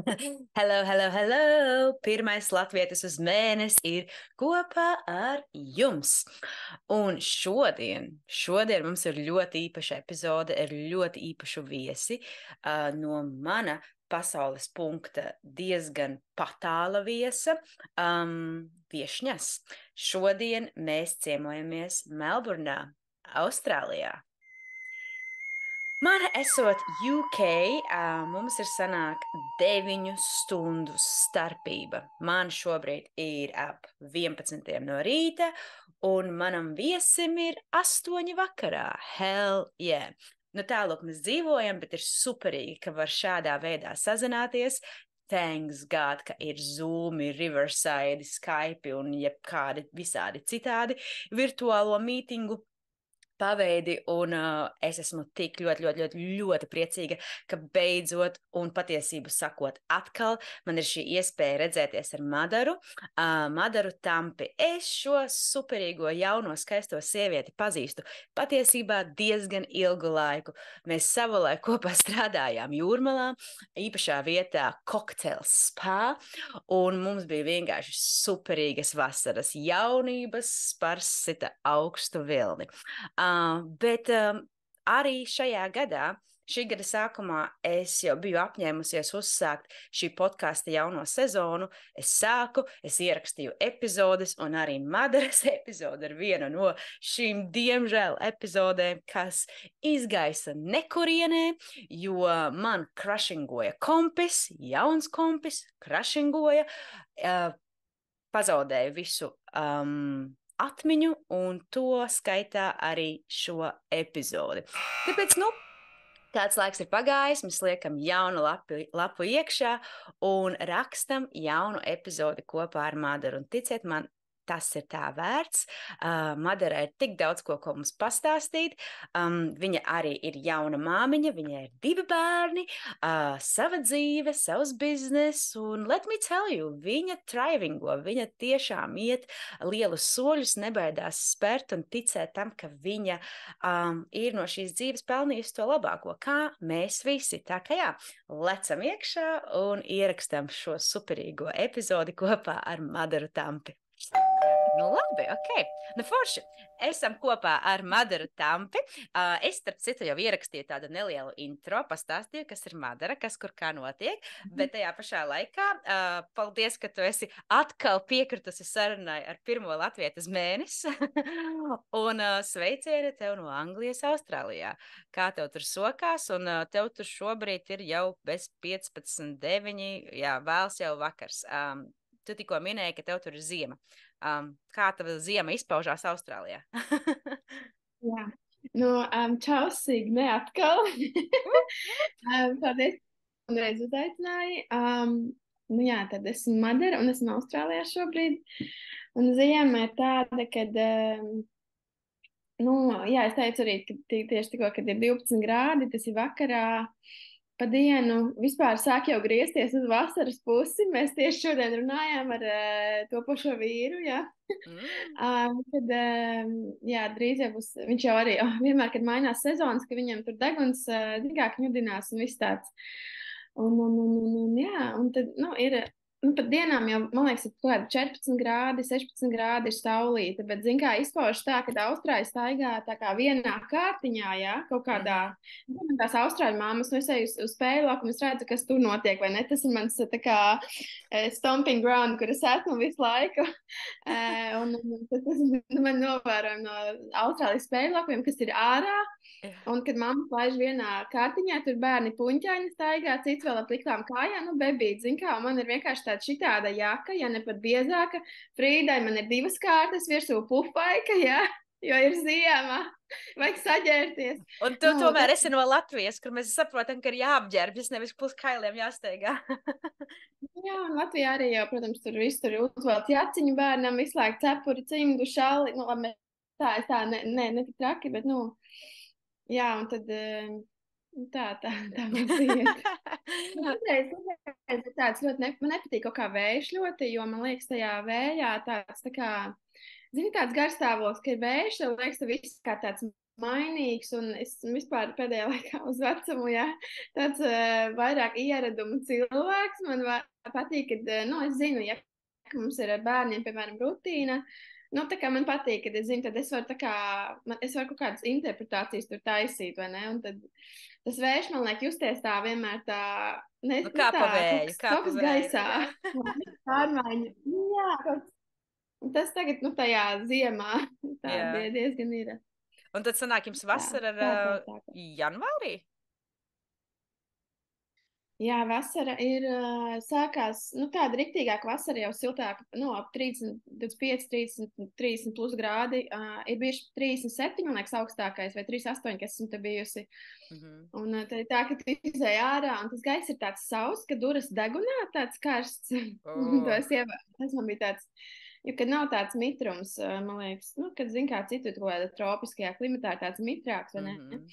Hello, hello, hello! Pirmais latvietis uz mēnesi ir kopā ar jums. Un šodien mums ir ļoti īpaša epizode, ir ļoti īpašu viesi no mana pasaules punkta diezgan patāla viesa, viešņas. Šodien mēs ciemojamies Melburnā, Austrālijā. Man esot UK, mums ir sanāk 9 stundu starpība. Man šobrīd ir ap 11 no rīta, un manam viesim ir 8 vakarā. Hell yeah! Nu tālāk mēs dzīvojam, bet ir superīgi, ka var šādā veidā sazināties. Thanks God, ka ir Zoom, Riverside, Skype un jebkādi visādi citādi virtuālo mītingu paveidi, un es esmu tik ļoti priecīga, ka beidzot un patiesību sakot atkal man ir šī iespēja redzēties ar Madaru Tampi. Es šo superīgo jauno skaisto sievieti pazīstu patiesībā diezgan ilgu laiku. Mēs savulaik kopā strādājām Jūrmalā, īpašā vietā Cocktail Spa, un mums bija vienkārši superīgas vasaras jaunības, sparsita augstu vilni. Bet arī šajā gadā, šī gada sākumā, es jau biju apņēmusies uzsākt šī podkasta jauno sezonu. Es ierakstīju epizodes, un arī Madaras epizode ir viena no šīm diemžēl epizodēm, kas izgaisa nekurienē, jo man krašingoja kompis, jauns kompis, krašingoja, pazaudēju visu atmiņu, un to skaitā arī šo epizodi. Tāpēc, kāds laiks ir pagājis, mēs liekam jaunu lapu iekšā un rakstam jaunu epizodi kopā ar Madaru. Un ticiet man, tas ir tā vērts. Madara ir tik daudz ko mums pastāstīt. Viņa arī ir jauna māmiņa, viņai ir 2 bērni, sava dzīve, savs biznes, un let me tell you, viņa thrivingo, viņa tiešām iet lielus soļus, nebaidās spērt un ticēt tam, ka viņa ir no šīs dzīves pelnījusi to labāko, kā mēs visi. Tā kā jā, lecam iekšā un ierakstam šo superīgo epizodi kopā ar Madaru Tampi. Nu labi, ok. Nu forši. Esam kopā ar Madaru Tampi. Es, starp citu, jau ierakstīju tādu nelielu intro, pastāstīju, kas ir Madara, kas kur kā notiek, bet tajā pašā laikā paldies, ka tu esi atkal piekritusi sarunai ar pirmo latvietes mēnesi. Un sveicieni tev no Anglijas, Austrālijā. Kā tev tur sokās, un tev tur šobrīd ir jau bez 15:09, jā, vēls jau vakars. Tu tikko minēji, ka tev tur ir ziema. Kā tava ziema izpaužās Austrālijā? Jā, čau, Signe, atkal. Paldies, ka vienreiz uzaicināji. Jā, tad esmu Madara un esmu Austrālijā šobrīd. Un ziema ir tāda, kad, jā, es teicu arī, ka tieši tikko, kad ir 12 grādi, tas ir vakarā. Pa dienu vispār sāk jau griezties uz vasaras pusi. Mēs tieši šodien runājām ar to pašo vīru, jā. Kad, jā, drīz jau būs, viņš jau arī vienmēr, kad mainās sezonas, ka viņam tur deguns dīgāk ņudinās un viss tāds. Jā, un tad, ir, pat dienām jau, man liekas, ir kaut kādi 14 grādi, 16 grādi ir saulīte, bet, zin kā, izpaužas tā, ka Austrāļi staigā tā kā vienā kārtiņā, jā, kaut kādā, tās Austrāļu māmas, es eju uz spēļu laukumu, es redzu, kas tur notiek, vai ne, tas ir mans tā kā stomping ground, kur es esmu visu laiku, un tas man novērojam no Austrālijas spēļu laukumiem, kas ir ārā. Un, kad mamma laiž vienā kārtiņā, tur bērni puņķaini staigā, cits vēl ar pliktām kājām, bebīt, zin kā, man ir vienkārši tāda šitāda jaka, ja ne pat biezāka. Frīdai man ir 2 kārtas, virsū pupaika, jā, jo ir ziema, vajag saģērties. Un tu tomēr esi no Latvijas, kur mēs saprotam, ka ir jāapģērbjas, nevis puskailiem jāsteigā. Jā, un Latvijā arī jau, protams, tur viss tur uzvēlts jaciņu bērnam, visu laiku cepuri, cimdu, šali, labi, tā, ne tik traki, bet, jā, un tad tā mums iet. Patreiz ir tāds ļoti, man nepatīk kaut kā vējš ļoti, jo man liekas tajā vējā tāds tā kā zini, tāds garstāvoklis, ka ir vējš, tev liekas, ka viss kā tāds mainīgs, un es vispār pēdējā laikā uz vecumu, jā, tāds vairāk ieradumu cilvēks. Man patīk, ka, nu, es zinu, ja ka mums ir ar bērniem, piemēram, rutīna, nu, tā kā man patīk, kad es zinu, tad es varu tā kā, es varu kaut kādas interpretācijas tur taisīt, vai ne, un tad tas vējš man liek justies tā vienmēr tā, ne, Nu, nu, tā, kā kaut pa kas vēju. gaisā, pārmaiņa, jā, tas tagad, nu, tajā ziemā tā Jā. diezgan ir. Un tad sanāk jums Tā, vasara tā. janvārī? Jā, vasara ir sākās, nu, tāda riktīgāka vasara, jau siltāka, nu, ap 30, 25, 30, 30 plus grādi. Ir bijuši 37, man liekas, augstākais, vai 38, kas esmu te bijusi. Un tad ir tā, ka tu izēj ārā, un tas gaiss ir tāds sauss, ka duras degunā, tāds karsts. Un to es ievēru. Tas man bija tāds, jo, kad nav tāds mitrums, man liekas, nu, kad, zin kā citur, kaut kādā tropiskajā klimatā ir tāds mitrāks, vai ne?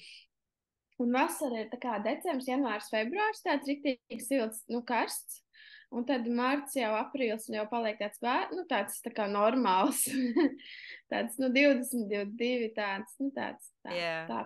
Un vasara ir tā kā decembris, janvārs, februārs, tāds riktīgi silts, nu, karsts. Un tad marts jau aprīlis jau paliek tāds, nu, tāds tā kā normāls. Tāds, nu, 20, 22, tāds, nu, tāds, tā.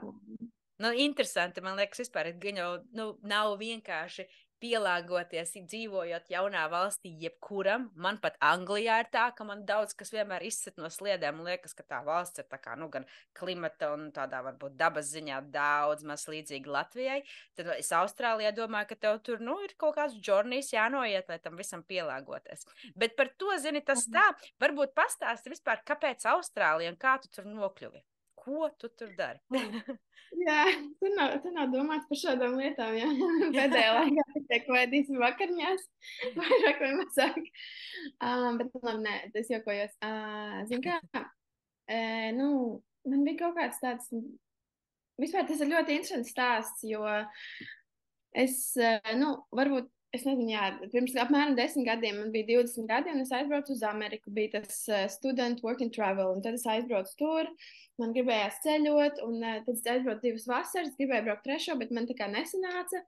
Nu, interesanti, man liekas, vispār, ka jau, nu, nav vienkārši pielāgoties, dzīvojot jaunā valstī, jebkuram. Man pat Anglijā ir tā, ka man daudz kas vienmēr izsit no sliedēm. Man liekas, ka tā valsts ir tā kā, nu, gan klimata un tādā varbūt dabas ziņā daudz maz līdzīga Latvijai. Tad es Austrālijā domāju, ka tev tur, nu, ir kaut kāds džornijs jānoiet, lai tam visam pielāgoties. Bet par to, zini, tas tā, varbūt pastāsti vispār, kāpēc Austrālija un kā tu tur nokļuvi? Ko tu tur dari? Jā, tu nav domāts par šādām lietām, jā. Pēdējā laikā tikai kodīsim vakarņās, vairāk vai mazāk. Bet, labi, nē, es jokojos. Zin kā, nu, man bija kaut kāds tāds, vispār tas ir ļoti interesants stāsts, jo es, nu, varbūt, es nezinu, jā, pirms apmēram 10 gadiem, man bija 20 gadi, un es aizbraucu uz Ameriku, bija tas student work and travel, un tad es aizbraucu tur, man gribējās ceļot, un tad es aizbraucu 2 vasaras, gribēju braukt 3, bet man tā kā nesanāca,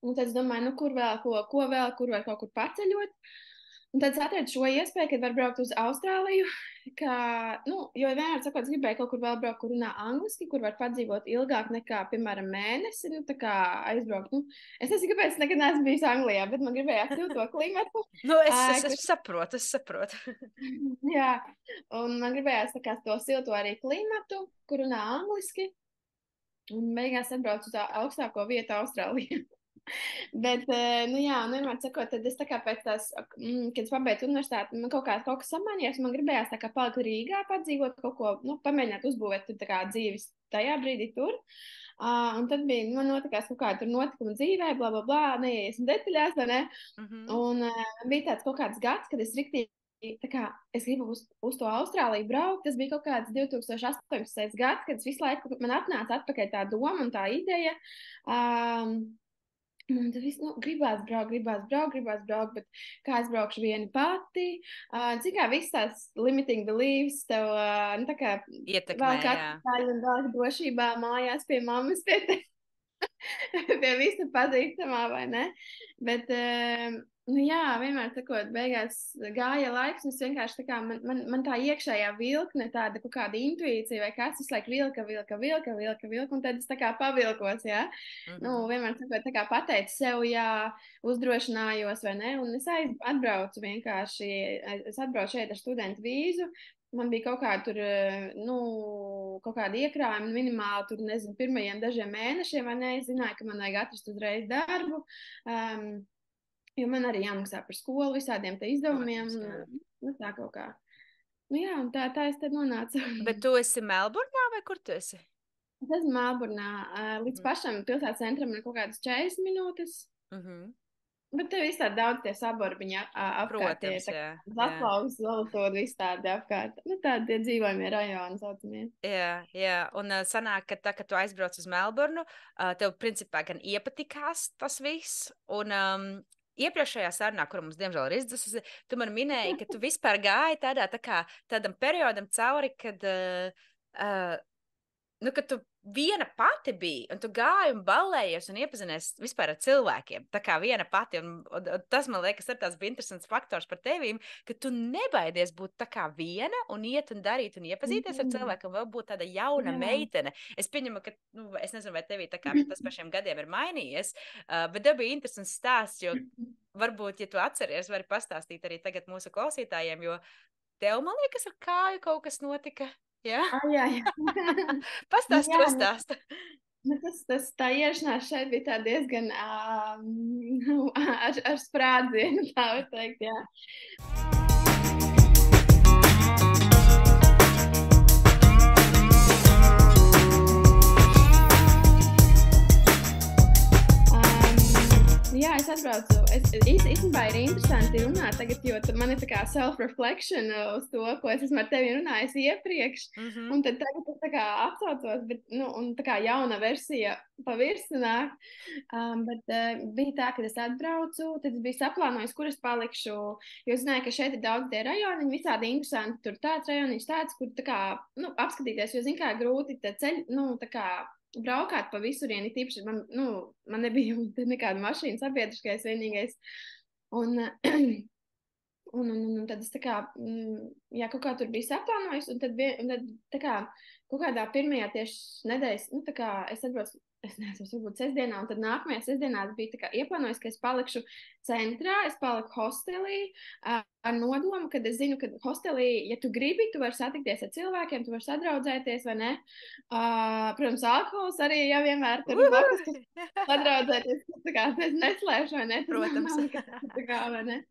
un tad es domāju, nu, kur vēl, ko vēl, kur var kaut kur paceļot. Un tad es atradu šo iespēju, kad var braukt uz Austrāliju, ka, nu, jo vienmēr sakot, es gribēju kaut kur vēl braukt, kur runā angliski, kur var padzīvot ilgāk nekā, piemēram, mēnesi, nu, tā kā aizbraukt. Nu, es nezinu, kāpēc es nekad neesmu bijis Anglijā, bet man gribējās tilpt to klimatu. Nu, es saprotu. Jā, un man gribējās tā kā to silto arī klimatu, kur runā angliski, un beigās atbraucu uz augstāko vietu Austrālijā. Bet, nu jā, vienmēr sakot, tad es tā kā pēc tās, kad es pabeidzu universitāti, man kaut kas samainījās, man gribējās tā kā palikt Rīgā, padzīvot kaut ko, nu, pamēģināt uzbūvēt tur tā kā dzīves tajā brīdī tur. Un tad bija, man notikās kaut kāda tur notikuma dzīvē, bla, bla, bla, neiesim detaļās, vai ne? Un bija tāds kaut kāds gads, kad es riktīgi, tā kā es gribu uz to Austrāliju braukt, tas bija kaut kāds 2018. gads, kad es visu laiku man atnāca atpakaļ tā doma un tā ideja. Man tas viss, nu, gribās braukt, bet kā es braukšu viena pati, cik kā viss tās limiting beliefs tev, nu, tā kā ietekmē, vēl atpakaļ un vēl drošībā mājās pie mammas, pie visa pazīstamā, vai ne? Bet, nu jā, vienmēr sakot, beigās gāja laiks, un es vienkārši tā kā, man tā iekšējā vilkne, tāda kaut kāda intuīcija, vai kas visu laiku vilka, un tad es tā kā pavilkos, jā. Nu, vienmēr sakot, tā kā pateicu sev, jā, uzdrošinājos, vai ne, un es atbraucu vienkārši, es atbraucu šeit ar studentu vīzu, man bija kaut kāda tur, nu, kaut kāda iekrājuma minimāli, tur, nezinu, pirmajiem dažiem mēnešiem, vai ne, es zināju, ka man vajag atrast uzreiz darbu, jo man arī jāmaksā par skolu visādiem te izdevumiem, nu, tā kaut kā. Nu jā, un tā es te nonācu. Bet tu esi Melburnā vai kur tu esi? Es esmu Melburnā, līdz pašam pilsētas centram ir kaut kādas 40 minūtes. Bet tev viss tādi daudz tie saborbiņi apkārt. Protams, jā. Zaslaugs, Zolotūda, viss tādi apkārt. Nu, tādi tie dzīvojamie rajoni saucamie. Jā. Un sanāk, ka tā, kad tu aizbrauc uz Melburnu, tev principā gan iepatikās tas viss. Un iepriekšējā sarunā, kur mums diemžēl ir izdevusi, tu man minēji, ka tu vispār gāji tādam periodam cauri, kad ka tu viena pati biji, un tu gāji un ballējies un iepazinies vispār ar cilvēkiem. Tā kā viena pati, un tas, man liekas, tas bija interesants faktors par tevīm, ka tu nebaidies būt tā kā viena un iet un darīt un iepazīties ar cilvēku, un vēl būt tāda jauna meitene. Es pieņemu, ka, es nezinu, vai tevī tā kā tas pašiem gadiem ir mainījies, bet tev bija interesants stāsts, jo varbūt, ja tu atceries, vari pastāstīt arī tagad mūsu klausītājiem, jo tev, man liekas, ar kāju kaut kas notika. Jā, jā. Pastāst to stāstu. Tā ierašanās šeit bija tā diezgan ar sprādzienu, tā var teikt, jā. Jā, es atbraucu. Īstenībā ir interesanti runāt tagad, jo man ir tā kā self-reflection uz to, ko es esmu ar tevi runājis iepriekš. Un tad tagad es tā kā atsaucos, bet, un tā kā jauna versija pa virsu nāk. Bet bija tā, kad es atbraucu, tad es biju saplānojis, kur es palikšu, jo zināju, ka šeit ir daudz tie rajoni, visādi interesanti, tur tāds rajoniņš tāds, kur tā kā, apskatīties, jo, kā grūti te ceļ, tā kā, braukāt pa visurieni, tīpaši man nebija nekāda mašīna sabiedriskais vienīgais. Un tad es tā kā, jā, kaut kā tur biju saplānojis, un tad tā kā kaut kādā pirmajā tieši nedēļas, tā kā es atbraucu, es nezinu, varbūt sestdienā, un tad nākamajā sestdienā bija tā kā ieplānojis, ka es palikšu centrā, es paliku hostelī, ar nodomu, kad es zinu, ka hostelī, ja tu gribi, tu vari satikties ar cilvēkiem, tu vari sadraudzēties, vai ne? Protams, alkohols arī jāvienmēr tur blakus, tu sadraudzēties, tā kā es neslēpšu, vai ne? Protams. Tā kā, vai ne?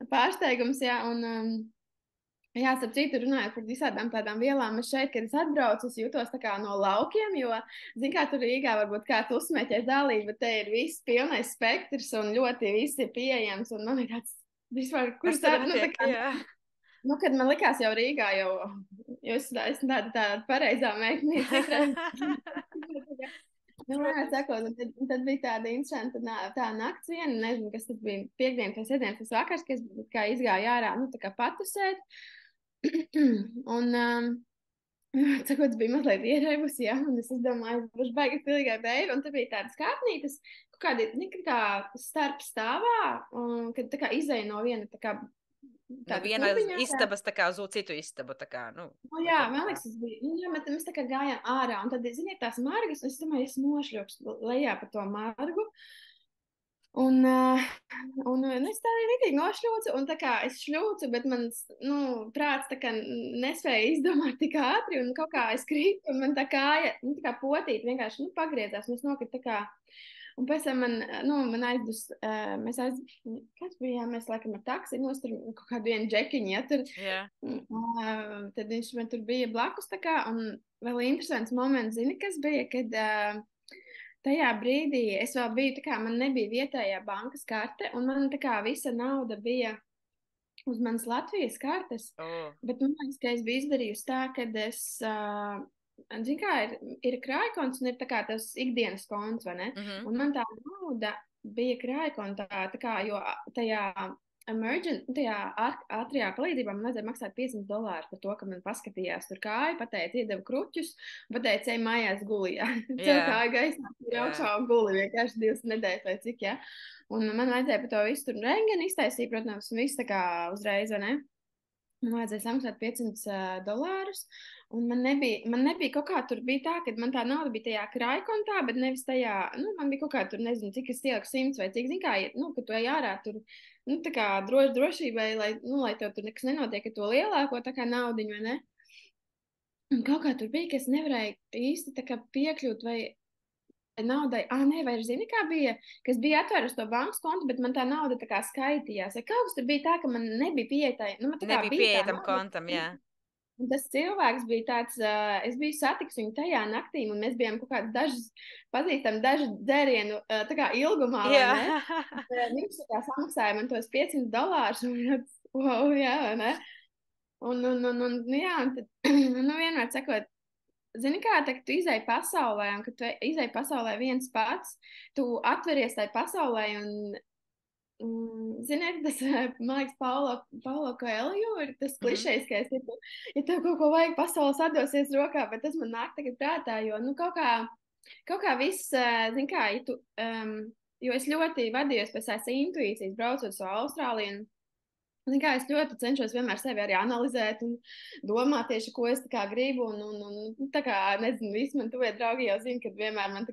Pārsteigums, jā, un jā, starp citu runājot par visādām tādām vielām, es šeit, kad es atbraucu, es jūtos tā kā no laukiem, jo, zin kā, tur Rīgā varbūt kāds uzsmeķēs dalīt, bet te ir viss pilnais spektrs un ļoti viss ir pieejams, un man ir tāds, vispār, kurš tā, tā kā, kad man likās jau Rīgā, jo es tāda pareizā meitene, tad bija tāda interesanta tā nakts viena, nezinu, kas tas bija piekdienas vai sestdienas tas vakars, ka es kā izgāju ārā, tā kā patusēt. Un, sakot, es biju mazliet ierēbusi, jā, un es domāju, es būšu baigi pilīgai beigu, un te bija tādas kāpnītes, kādi, kā starp stāvā, kad tā kā izēja no viena, tā kā no viena istabas tā kā uz citu istabu, tā kā, jā, man liekas, tas bija, jā, bet mēs tā kā gājām ārā, un tad, ziniet, tās margas, es domāju, es nošļūkšu lejā pa to margu, un es tā arī nošļūcu, un tā kā es šļūcu, bet mans, prāts tā kā nespēja izdomāt tik ātri, un kaut kā es krītu, un man tā kāja, tā kā potīt vienkārši, pagriezās, un es nokritu tā kā. Un pēc tam man aizdus, kas bija, mēs laikam ar taksi nostur kaut kādu vienu džekiņu, ja tur, tad viņš man tur bija blakus tā kā, un vēl interesants moments, zini, kas bija, kad tajā brīdī es vēl biju, tā kā man nebija vietējā bankas karte, un man tā kā visa nauda bija uz manas Latvijas kartes, bet man liekas, ka es biju izdarījusi tā, kad es... Zin kā, ir krājkonts un ir tā kā tas ikdienas konts, vai ne? Un man tā nauda bija krājkontā, tā kā, jo tajā tajā ātrajā palīdzībā man vajadzēja maksāt $500 par to, ka man paskatījās tur kāju, pateica, iedeva kruķus, pateica, ej mājās guli, jā. Cel kāju gaismā, ir augšā un guli, vienkārši 2 nedēļas vai cik, jā. Un man vajadzēja par to visu tur rengeni iztaisīt, protams, un viss tā kā uzreiz, vai ne? Man vajadzēja samaksāt $500, un man nebija kaut kā tur bija tā, ka man tā nauda bija tajā krājkontā, bet nevis tajā, man bija kaut kā tur, nezinu, cik es ieliku 100 vai cik, zin kā, ka tu ej ārā tur, tā kā drošībai, lai tev tur nekas nenotiek ar to lielāko tā kā naudiņu, vai ne? Un kaut kā tur bija, ka es nevarēju īsti tā kā piekļūt vai naudai, nē, vai zini, kā bija, ka es biju atvērusi to bankas kontu, bet man tā nauda tā kā skaitījās. Ja kaut kas tur bija tā, ka man nebija pieejai, man tā kā nebija pieejam kontam, jā. Un tas cilvēks bija tāds, es biju satiks viņu tajā naktī, un mēs bijām kaut kāds pazīstam dažu dzērienu tā kā ilgumā, vai ne? Viņš tā kā samaksāja man tos $500, un wow, jā, vai ne? Un jā, un tad, vienmēr sakot, zini kā, tā, ka tu izēji pasaulē, un kad tu izēji pasaulē viens pats, tu atveries tai pasaulē, un Ziniet, tas, man liekas, Paulo Coelho ir tas Mhm. klišejiskais, ja tev kaut ko vajag, pasaules atdosies rokā, bet tas man nāk tagad prātā, jo, nu, kaut kā viss, zin kā, ja tu, jo es ļoti vadījos pēc tās intuīcijas, braucot uz Austrāliju, un kā, es ļoti cenšos vienmēr sevi arī analizēt un domāt tieši, ko es tā kā gribu. Un tā kā, nezinu, visi man tuvie draugi jau zina, ka vienmēr man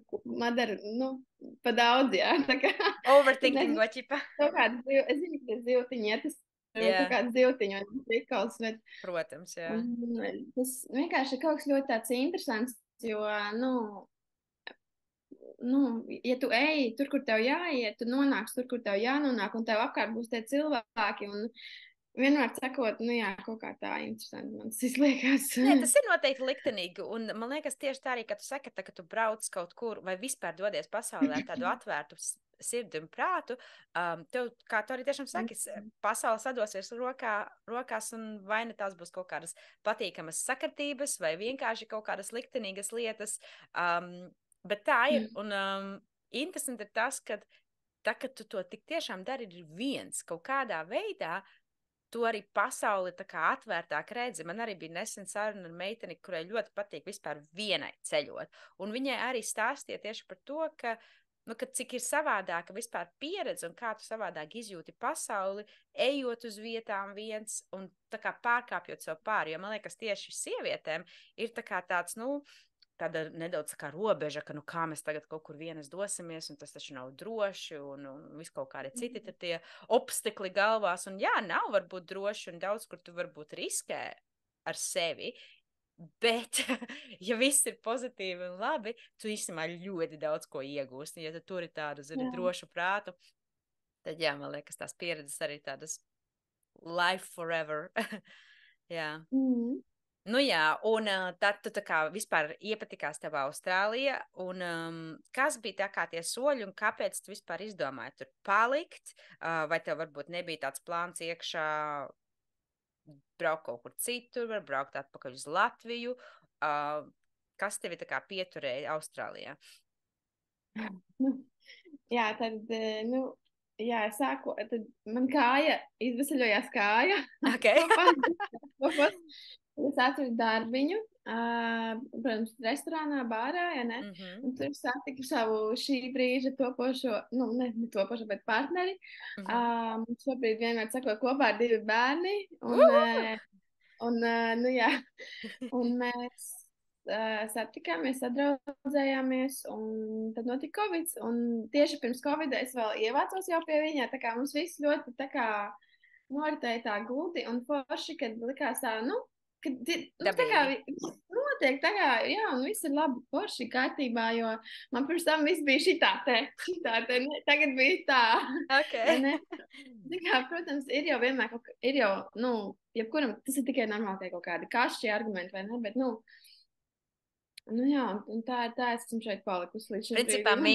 dara, nu, pa daudz, jā. Tā kā, es Overthinking nezinu, goķipa. kaut kādas, es zinu, ka tas ziltiņi, ja tas ir kaut Jā, kāds ziltiņi vai prikals, bet protams, jā. tas vienkārši ir kaut kas ļoti tāds interesants, jo, ja tu ej tur, kur tev jāiet, tu nonāksi tur, kur tev jānonāk, un tev apkārt būs tie cilvēki. Un vienmēr sakot, nu jā, kaut kā tā interesanti man tas izliekas. Nē, tas ir noteikti liktenīgi. Un man liekas, tieši tā arī, kad tu saki, ka tu brauc kaut kur vai vispār dodies pasaulē ar tādu atvērtu sirdi un prātu, tev, kā tu arī tiešām saki, pasaule sadosies rokās, un vai ne tās būs kaut kādas patīkamas sakritības vai vienkārši kaut kādas liktenīgas lietas. Bet tā ir. Un interesanti ir tas, ka tā, kad tu to tik tiešām dari viens kaut kādā veidā, tu arī pasauli tā kā atvērtāk redzi. Man arī bija nesen saruna ar meiteni, kurai ļoti patīk vispār vienai ceļot. Un viņai arī stāstīja tieši par to, ka, nu, ka cik ir savādāka vispār pieredze un kā tu savādāk izjūti pasauli, ejot uz vietām viens un tā kā pārkāpjot sev pāri. Jo man liekas, tieši sievietēm ir tā kā tāds, nu, tāda nedaudz tā kā robeža, ka, nu, kā mēs tagad kaut kur vienas dosimies, un tas taču nav droši, un viss kaut kādi citi tie obstekli galvās, un jā, nav varbūt droši, un daudz, kur tu varbūt riskē ar sevi, bet, ja viss ir pozitīvi un labi, tu īstenībā ļoti daudz ko iegūsti, ja tu turi tādu, zini, Jā. drošu prātu, tad, jā, man liekas, tās pieredzes arī tādas life forever, jā. Mm. Nu jā, un tad tu tā kā vispār iepatikās tev Austrālija, un kas bija tā kā tie soļi, un kāpēc tu vispār izdomāji tur palikt, vai tev varbūt nebija tāds plāns iekšā braukt kaut kur citur, var braukt atpakaļ uz Latviju, kas tevi tā kā pieturēja Austrālijā? Jā, tad, jā, es sāku, tad man kāja, izvesaļojās kāja. Okay. Es atradu darbiņu, protams, restorānā, bārā, ja ne? Un tur satiku savu šī brīža topošo, nu, ne topošo, bet partneri. Šobrīd vienmēr sakoju kopā ar 2 bērni. Nu jā, un mēs satikāmies, sadraudzējāmies, un tad notika Covid. Un tieši pirms Covid es vēl ievācos jau pie viņa, tā kā mums viss ļoti tā kā noritēja tā gludi un forši, kad likās tā, nu, tā kā Dabīgi. notiek, tā kā, jā, un viss ir labi, forši, kārtībā, jo man pirms tam viss bija šitā te, ne, tagad bija tā, vai Okay. ne? Tā kā, protams, ir jau vienmēr ir jau, nu, jebkuram, tas ir tikai normāli, ka kaut kādi kašķi argumenti, vai ne, bet, nu jā, un tā es esmu šeit palikusi līdz šim Principā brīdim.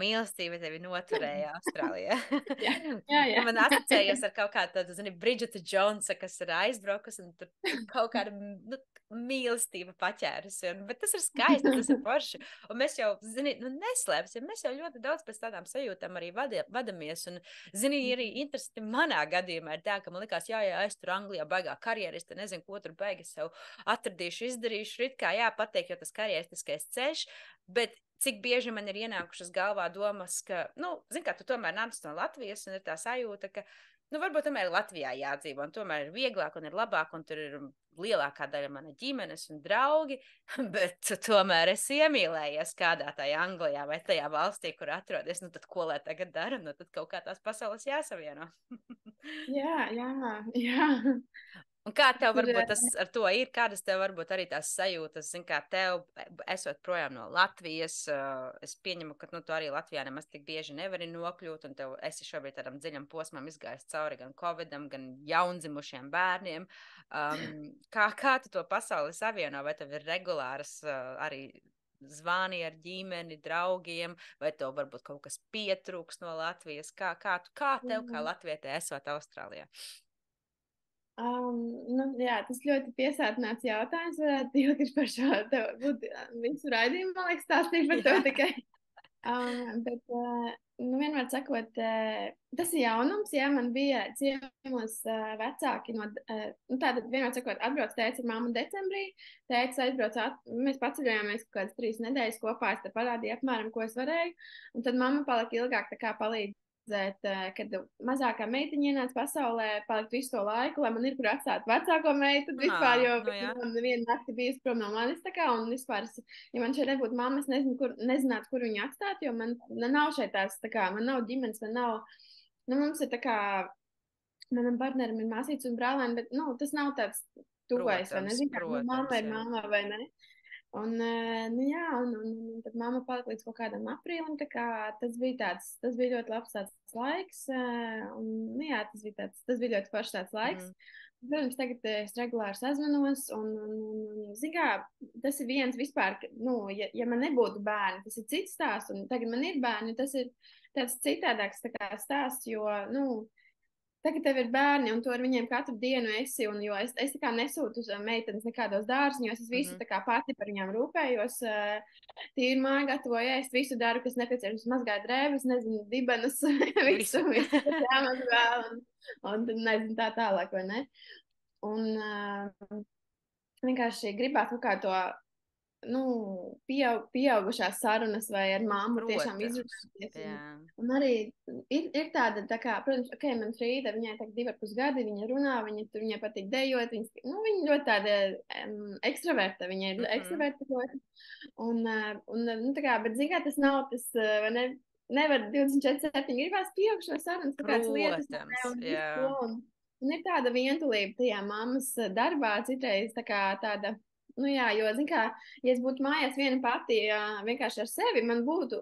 mīlestība tevi noturēja Austrālijā. Jā, jā, jā. Man asociējas ar kaut kādu tādu, zini, Bridžeta Džonsa, kas ir aizbraukusi un tur kaut kāda, nu, mīlestība paķērusi. Bet tas ir skaisti, tas ir forši. Un mēs jau, zini, nu, neslēpsim, mēs jau ļoti daudz pēc tādām sajūtām arī vadamies. Un, zini, arī interesanti manā gadījumā ir tā, ka man likās, jā, es tur Anglijā baigā karjerista, nezinu, ko tur baigi sev atradīšu, izdarīšu, rit kā jāpateikt, jo tas karjeristiskais ceļš, bet cik bieži man ir ienākušas galvā domas, ka, nu, zin kā, tu tomēr nāc no Latvijas un ir tā sajūta, ka, nu, varbūt tomēr Latvijā jādzīvo, un tomēr ir vieglāk un ir labāk, un tur ir lielākā daļa mana ģimenes un draugi, bet tomēr es iemīlējies kādā tajā Anglijā vai tajā valstī, kur atrodies, nu, tad ko lai tagad dara, nu, tad kaut kā tās pasaules jāsavieno. Jā, jā, jā. Un kā tev Tur, varbūt tas ar to ir? Kādas tev varbūt arī tās sajūtas, zin, kā tev, esot projām no Latvijas, es pieņemu, ka, nu, tu arī Latvijā nemaz tik bieži nevari nokļūt, un tev esi šobrīd tādam dziļam posmam izgājis cauri gan Covidam, gan jaundzimušiem bērniem. Kā tu to pasauli savieno? Vai tev ir regulāras arī zvani ar ģimeni, draugiem, vai tev varbūt kaut kas pietrūks no Latvijas? Kā tev, kā latvietē, esot Austrālijā? Jā, tas ļoti piesātināts jautājums. Varētu ilgi par šo būtu visu raidījumu, man liekas, stāstīt par to tikai. Bet, nu, vienmēr sakot, tas ir jaunums, ja man bija ciemos vecāki no, nu, tātad vienmēr sakot, atbrauc tētis ar mammu decembrī, tētis aizbrauc, mēs paceļojāmies kaut kādas 3 nedēļas kopā, es te parādīju apmēram, ko es varēju, un tad mamma palika ilgāk tā kā palīdzēt, kad mazākā meitiņa ienāca pasaulē, palikt visu to laiku, lai man ir kur atstāt vecāko meitu vispār, jo man viena nakti bijusi prom no manis tā kā, un vispār, ja man šeit nebūtu mamma, es nezinātu, kur viņu atstāt, jo man nav šeit tās, tā kā, man nav ģimenes, man nav, nu, mums ir tā kā, manam partnerim ir māsīts un brālēni, bet, nu, tas nav tāds tuvais, vai nezinu, kā, nu, mamma ir mamma, vai ne? Un, nu, jā, un tad mamma palika līdz kaut kādam aprīlim, tā kā tas bija ļoti labs tāds laiks, un, nu, jā, tas bija ļoti foršs tāds laiks. Protams, tagad es regulāri sazvanos, un zin kā, tas ir viens vispār, nu, ja man nebūtu bērni, tas ir cits stāsts, un tagad man ir bērni, tas ir tāds citādāks tā kā stāsts, jo, nu, tagad tev ir bērni, un tu ar viņiem katru dienu esi, un jo es tā kā nesūtu uz meitenes nekādos dārziņos, es visu tā kā pati par viņām rūpējos, tīri māju gatavoju, es visu daru, kas nepieciešams, mazgāju drēbes, nezinu, dibenus, visu, kas jāmaz vēl, un tad nezinu tā tālāk, vai ne? Un vienkārši gribētu kaut kā to, nu, pieaugušās sarunas vai ar mammu tiešām izrunāties. Un arī ir tāda, tā kā, protams, ok, man Frīda, viņai tagad 2,5 gadi, viņa runā, viņai patīk dejot, viņa ļoti tāda ekstraverta, viņa ir ekstraverta ļoti. Un, nu, tā kā, bet zin kā, tas nav tas, vai ne, nevar 24/7 gribās pieaugšanās sarunas, tā kāds lietas, un ir tāda vientulība tajā mammas darbā, citreiz tā kā tāda. Nu, jā, jo, zin kā, ja es būtu mājās viena pati, vienkārši ar sevi, man būtu,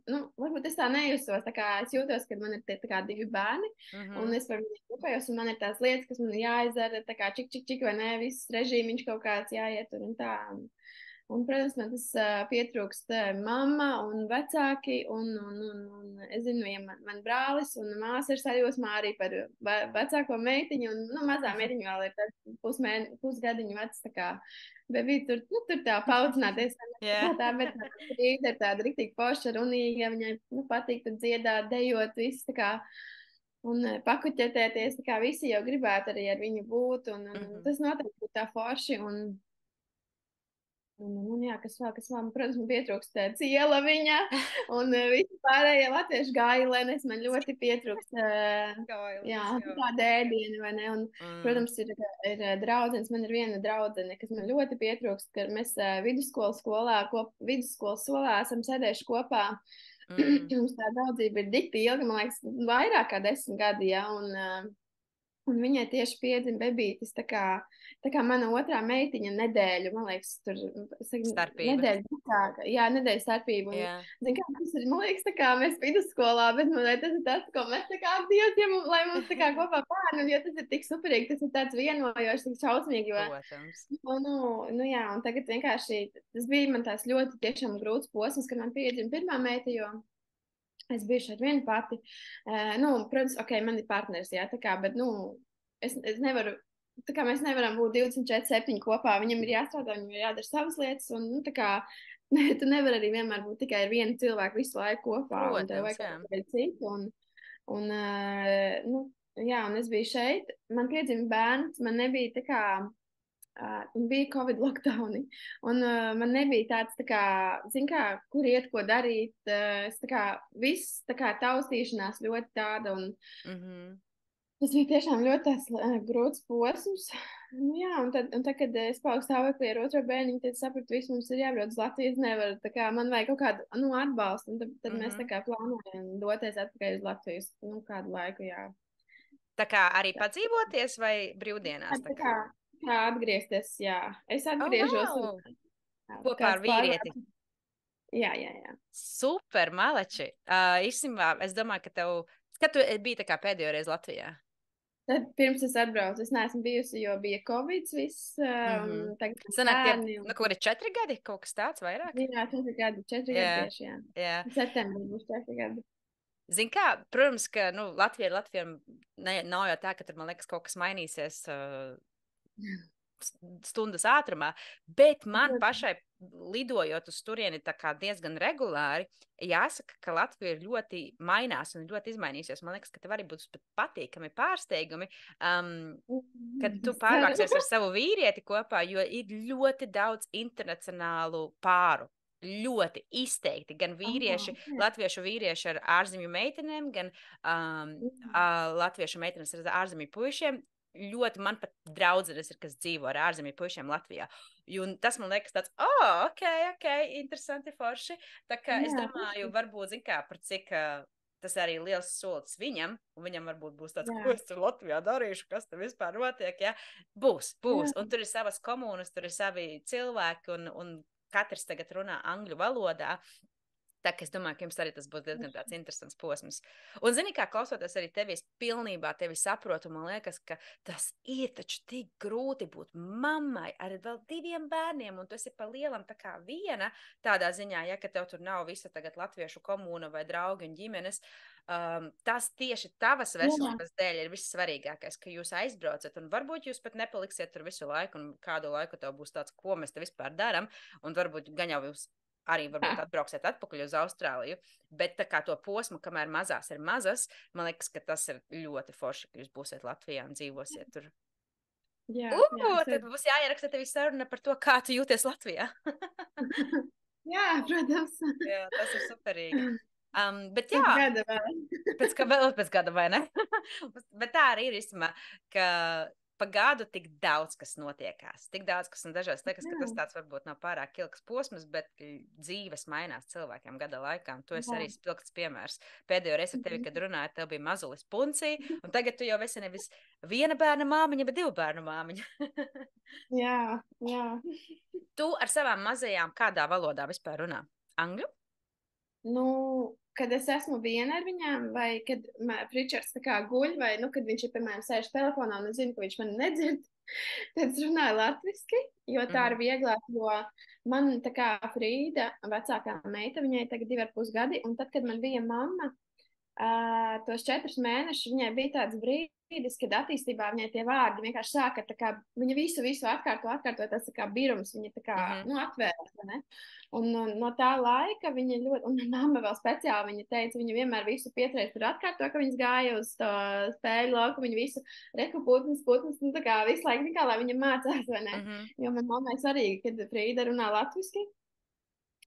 nu, varbūt es tā nejūtos, tā kā es jūtos, ka man ir tā kā 2 bērni, un es par viņiem rūpējos, un man ir tās lietas, kas man jāizdara, tā kā čik, vai ne, viss režīmiņš kaut kāds jāietur un tā. Un, protams, man tas pietrūkst mamma un vecāki, un es zinu, ja man brālis un māsa ir sajūsmā arī par vecāko meitiņu, un, nu, mazā meitiņa vēl ir pusgadiņu vecs, tā kā bebī tur, nu, tur tā paudzināties, tā, bet Rīta ir tāda riktīgi poša, runīga, viņai, nu, patīk tur dziedāt, dejot, viss, tā kā, un pakuķetēties, tā kā visi jau gribētu arī ar viņu būt, un tas noteikti būtu tā forši, un jā, kas vēl, protams, man pietrūkst ciela viņa, un visi pārējie latviešu gailenes, man ļoti pietrūkst, jā, tāda ēdiena, vai ne, un, protams, ir draudzenes, man ir viena draudzene, kas man ļoti pietrūkst, ka mēs vidusskolas solā esam sēdējuši kopā, mums tā draudzība ir dikti ilga, man liekas, vairāk kā 10 gadi, jā, un viņai tieši piedzima bebītis, tā kā mana otrā meitiņa nedēļu, man liekas, tur nedēļu starpību. Un, zin kā, tas ir, man liekas, tā kā mēs vidusskolā, bet man liekas, tas ir tas, ko mēs tā kā Dievs, lai mums tā kā kopā bērni, jo tas ir tik superīgi, tas ir tāds vienojošs, tik šausmīgi, jo, nu jā, un tagad vienkārši, tas bija man tās ļoti tiešām grūts posms, kad man piedzima pirmā meita, jo es biju šeit viena pati. Nu, protams, ok, man ir partneris, jā, tā kā, bet, nu, es nevaru, tā kā mēs nevaram būt 24/7 kopā, viņam ir jāstrādā, viņam ir jādara savas lietas, un, nu, tā kā, tu nevari arī vienmēr būt tikai ar vienu cilvēku visu laiku kopā, protams, un tev vajag kaut kādu citu, un, nu, jā, un es biju šeit, man piedzima bērns, man nebija tā kā, un bija Covid lockdowni, un man nebija tāds, tā kā, zin kā, kur iet, ko darīt, es tā kā, viss tā kā taustīšanās ļoti tāda, un tas bija tiešām ļoti tāds grūts posms, nu jā, un tad, kad es palieku stāvoklī ar otro bērniņu, tad sapratu, visu mums ir jābrauc uz Latviju, es nevaru, tā kā, man vajag kaut kādu, nu, atbalstu, un tad mēs tā kā plānojam doties atpakaļ uz Latviju, nu, kādu laiku, jā. Tā kā arī padzīvoties vai brīvdienās? Tā kā atgriezties, jā. Es atgriežos. Kopā ar vīrieti. Jā. Super, maleči. Īstenībā, es domāju, ka kad tu biji tā kā pēdējo reizi Latvijā? Tad pirms es atbraucu, es neesmu bijusi, jo bija Covid viss. Tagad sanāk, nu, kur ir 4 gadi, kaut kas tāds vairāk? Jā, 4 gadi tieši, jā. Septembrī būs 4 gadi. Zin kā, protams, ka, nu, Latvijam nav jau tā, ka tur, man liekas, kaut kas mainīsies stundas ātrumā, bet man pašai lidojot uz turieni tā kā diezgan regulāri, jāsaka, ka Latvija ir ļoti mainās un ļoti izmainījusies. Man liekas, ka tev arī būs pat patīkami pārsteigumi, kad tu pārvāksies ar savu vīrieti kopā, jo ir ļoti daudz internacionālu pāru. Ļoti izteikti. Gan vīrieši, latviešu vīrieši ar ārzemju meitenēm, gan latviešu meitenes ar ārzemju puišiem. Ļoti man pat draudzenes ir, kas dzīvo ar ārzemju puišiem Latvijā. Un tas man liekas tāds, ok, interesanti forši. Tā kā es domāju, varbūt, zin kā, par cik tas arī liels solis viņam, un viņam varbūt būs tāds, ko es tur Latvijā darīšu, kas tur vispār notiek, ja? Būs. Un tur ir savas komunas, tur ir savi cilvēki, un katrs tagad runā angļu valodā. Tā kā es domāju, ka jums arī tas būs diezgan tāds interesants posms. Un, zini, kā klausoties arī tevi, es pilnībā tevi saprotu, man liekas, ka tas ir taču tik grūti būt mammai ar vēl 2 bērniem, un tu esi pa lielam tā kā viena, tādā ziņā, ja, ka tev tur nav visa tagad latviešu komūna vai draugi un ģimenes, tas tieši tavas veselības dēļ ir vissvarīgākais, ka jūs aizbraucat, un varbūt jūs pat nepaliksiet tur visu laiku, un kādu laiku tev būs tāds, ko mēs te vispār daram, un varbūt gan jau jūs arī varbūt atbrauksiet atpakaļ uz Austrāliju, bet tā kā to posmu, kamēr mazās ir mazas, man liekas, ka tas ir ļoti forši, ka jūs būsiet Latvijā un dzīvosiet tur. Tad būs jāieraksta tevi saruna par to, kā tu jūties Latvijā. Jā, protams. Jā, tas ir superīgi. Bet jā, pēc gada vai ne? Bet tā arī ir īstenībā, ka pa gadu tik daudz, kas notiekās. Tik daudz, kas un dažās liekas, ka tas tāds varbūt nav pārāk ilgs posms, bet dzīves mainās cilvēkiem gada laikā. Un tu esi arī spilgts piemērs. Pēdējo reizi ar tevi, kad runāju, tev bija mazulis Puncija, un tagad tu jau esi nevis 1 bērna māmiņa, bet 2 bērnu māmiņa. Jā. Tu ar savām mazajām kādā valodā vispār runā? Angļu? Nu, kad es esmu viena ar viņām, vai kad Pričards tā kā guļ, vai, kad viņš ir, piemēram, sēž telefonā un zinu, ka viņš mani nedzird, tad es runāju latviski, jo tā ir vieglāk, jo man tā kā Frīda, vecākā meita, viņai tagad 2,5 gadi, un tad, kad man bija mamma, tos 4 mēnešus viņai bija tāds brīdis, kad attīstībā viņai tie vārdi vienkārši sāka, tā kā viņa visu atkārto, tas tā kā birums, viņa tā kā, atvēras, ne? Un no tā laika viņa ļoti, un mamma vēl speciāli, viņa teica, viņa vienmēr visu pietreiz tur atkārto, ka viņas gāja uz to spēļu lauku, viņa visu reku putnas, nu tā kā visu laiku, kā lai viņa mācās, vai ne? Jo man mammai svarīgi, kad Frīda runā latviski.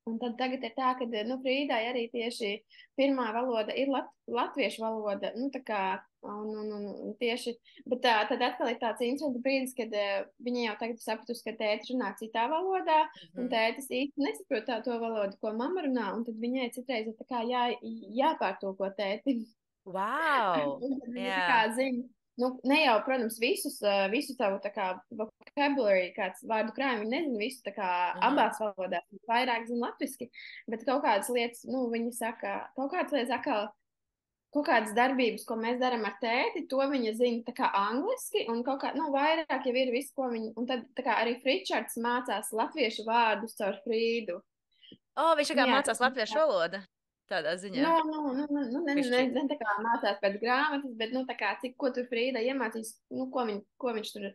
Un tad tagad ir tā, ka Frīdai arī tieši pirmā valoda ir latviešu valoda. Tā kā, un tieši, bet tad atkal ir tāds interesants brīdis, kad viņa jau tagad sapratusi, ka tētis runā citā valodā, un tētis īsti nesaprot to valodu, ko mamma runā, un tad viņai citreiz ir tā kā jāpārtulko tēti. Wow! Tā kā zina. Ne jau, protams, visu tavu tā kā vocabulary, kāds vārdu krājumi, viņi nezina visu tā kā abās valodās, vairāk zina latviski, bet kaut kādas lietas, viņi saka, kaut kādas lietas atkal, kaut kādas darbības, ko mēs darām ar tēti, to viņa zina tā kā angliski, un kaut kā, vairāk jau ir visu, ko viņa, un tad tā kā arī Pričards mācās latviešu vārdus caur Frīdu. Viņš tā kā mācās latviešu valodu. Tādā ziņā. Ne tā kā mācās pēc grāmatas, bet, tā kā, ko tur Frīda iemācīs, ko viņš tur,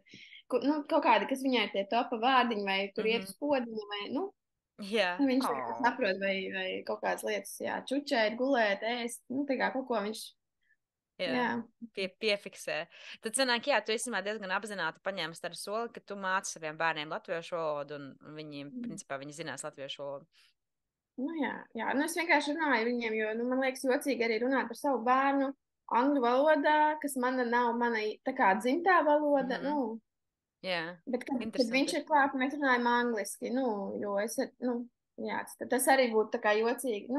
kaut kādi, kas viņai tie topa vārdiņi, vai tur iet uz podiņu, vai, viņš tā kā saprot, vai kaut kādas lietas, čučēt, gulēt, ēst, tā kā kaut ko viņš, piefiksē. Tad sanāk, tu esi diezgan apzināti paņēmis tādu soli, ka tu māci saviem bērniem latviešu valodu, un viņiem, principā, viņi zinās latviešu valodu. Jā. Es vienkārši runāju viņiem, jo, man liekas, jocīgi arī runāt par savu bērnu angļu valodā, kas mana nav mana tā kā dzimtā valoda, bet kad viņš ir klāt, mēs runājam angliski, jo es, tas arī būtu tā kā jocīgi,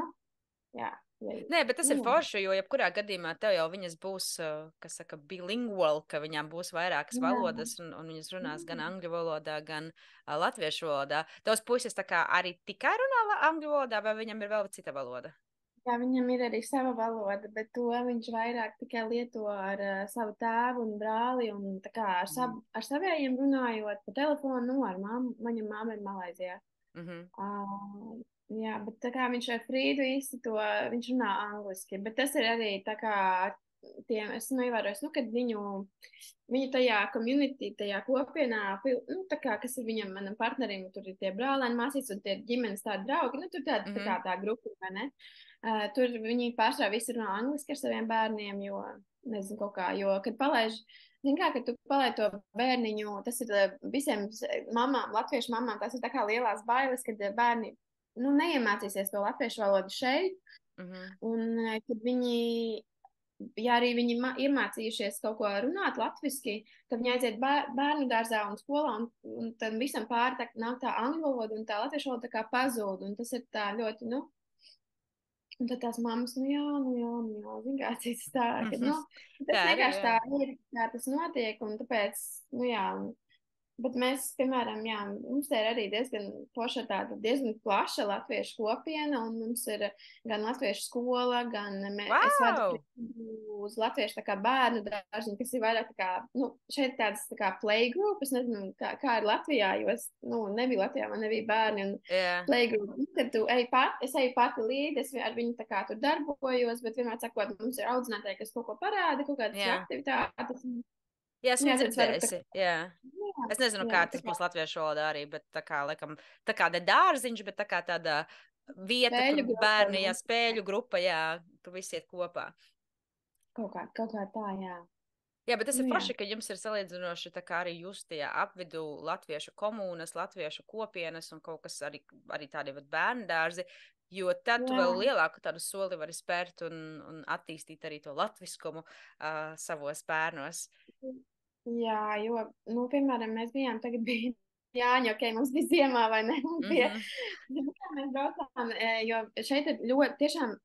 Nē, bet tas ir forši, jo jebkurā gadījumā tev jau viņas būs, kas saka, bilingual, ka viņām būs vairākas valodas, un viņas runās gan angļu valodā, gan latviešu valodā. Tavs puisis tā kā arī tikai runā angļu valodā, vai viņam ir vēl cita valoda? Jā, viņam ir arī sava valoda, bet to viņš vairāk tikai lieto ar savu tēvu un brāli, un tā kā ar savējiem runājot pa telefonu, ar mammu, viņa mamma ir Malaizijā. Jā, bet tā kā viņš ar Frīdu īsti to, viņš runā angliski, bet tas ir arī tā kā tiem esmu ievērojis, nu, kad viņu tajā community, tajā kopienā, nu, tā kā, kas ir viņam, manam partnerim, tur ir tie brālēni, māsītes un tie ģimenes tādi draugi, nu, tur tā kā tā grupa, vai ne? Tur viņi pārsvarā visi runā angliski ar saviem bērniem, jo, nezinu, kaut kā, jo, kad palaiž, zin kā, kad tu palaid to bērniņu, tas ir visiem mamām, latviešu mamām, tas ir tā kā lielās bailes, kad bērni, nu, neiemācīsies to latviešu valodu šeit, un kad viņi, ja arī viņi iemācījušies kaut ko runāt latviski, tad viņi aiziet bērnu dārzā un skolā, un tad visam pāri nāk tā angļu valoda un tā latviešu valoda tā kā pazūd, un tas ir tā ļoti, nu, un tad tās mammas, zin kā, cits tā, ka, nu, tas vienkārši tā ir, kā tas notiek, un tāpēc, nu jā, bet mēs, piemēram, jā, mums ir arī diezgan poša tāda diezgan plaša latviešu kopiena, un mums ir gan latviešu skola, gan es vadu uz latviešu tā kā bērnu dārziņu, kas ir vairāk tā kā, nu, šeit tādas tā kā playgroup, es nezinu, kā ir Latvijā, jo es, nu, nebiju Latvijā, man nebija bērni, un playgroup, kad tu es eju pati līdzi, es ar viņu tā kā tur darbojos, bet vienmēr sakot, mums ir audzinātāji, kas kaut ko parāda, kaut kādas aktivitātes. Jā, esmu dzirdējusi, jā. Es nezinu, kā tas tā būs latviešu valodā arī, bet tā kā, laikam, tā kā ne dārziņš, bet tā kā tāda vieta, kur bērni, jā, spēļu grupa, jā, tu visi iet kopā. Kaut kā tā, jā. Jā, bet tas ir forši, ka jums ir salīdzinoši tā kā arī jūs tajā apvidu latviešu komūnas, latviešu kopienas un kaut kas arī tādi bērnu dārzi, jo tad tu vēl lielāku tādu soli vari spērt un attīstīt arī to latviskumu savos bērnos. Jā, jo, nu, piemēram, mēs bijām, tagad bija Jāņa, ok, mums bija ziemā, vai ne? Mēs braucām, jo šeit ir ļoti, tiešām,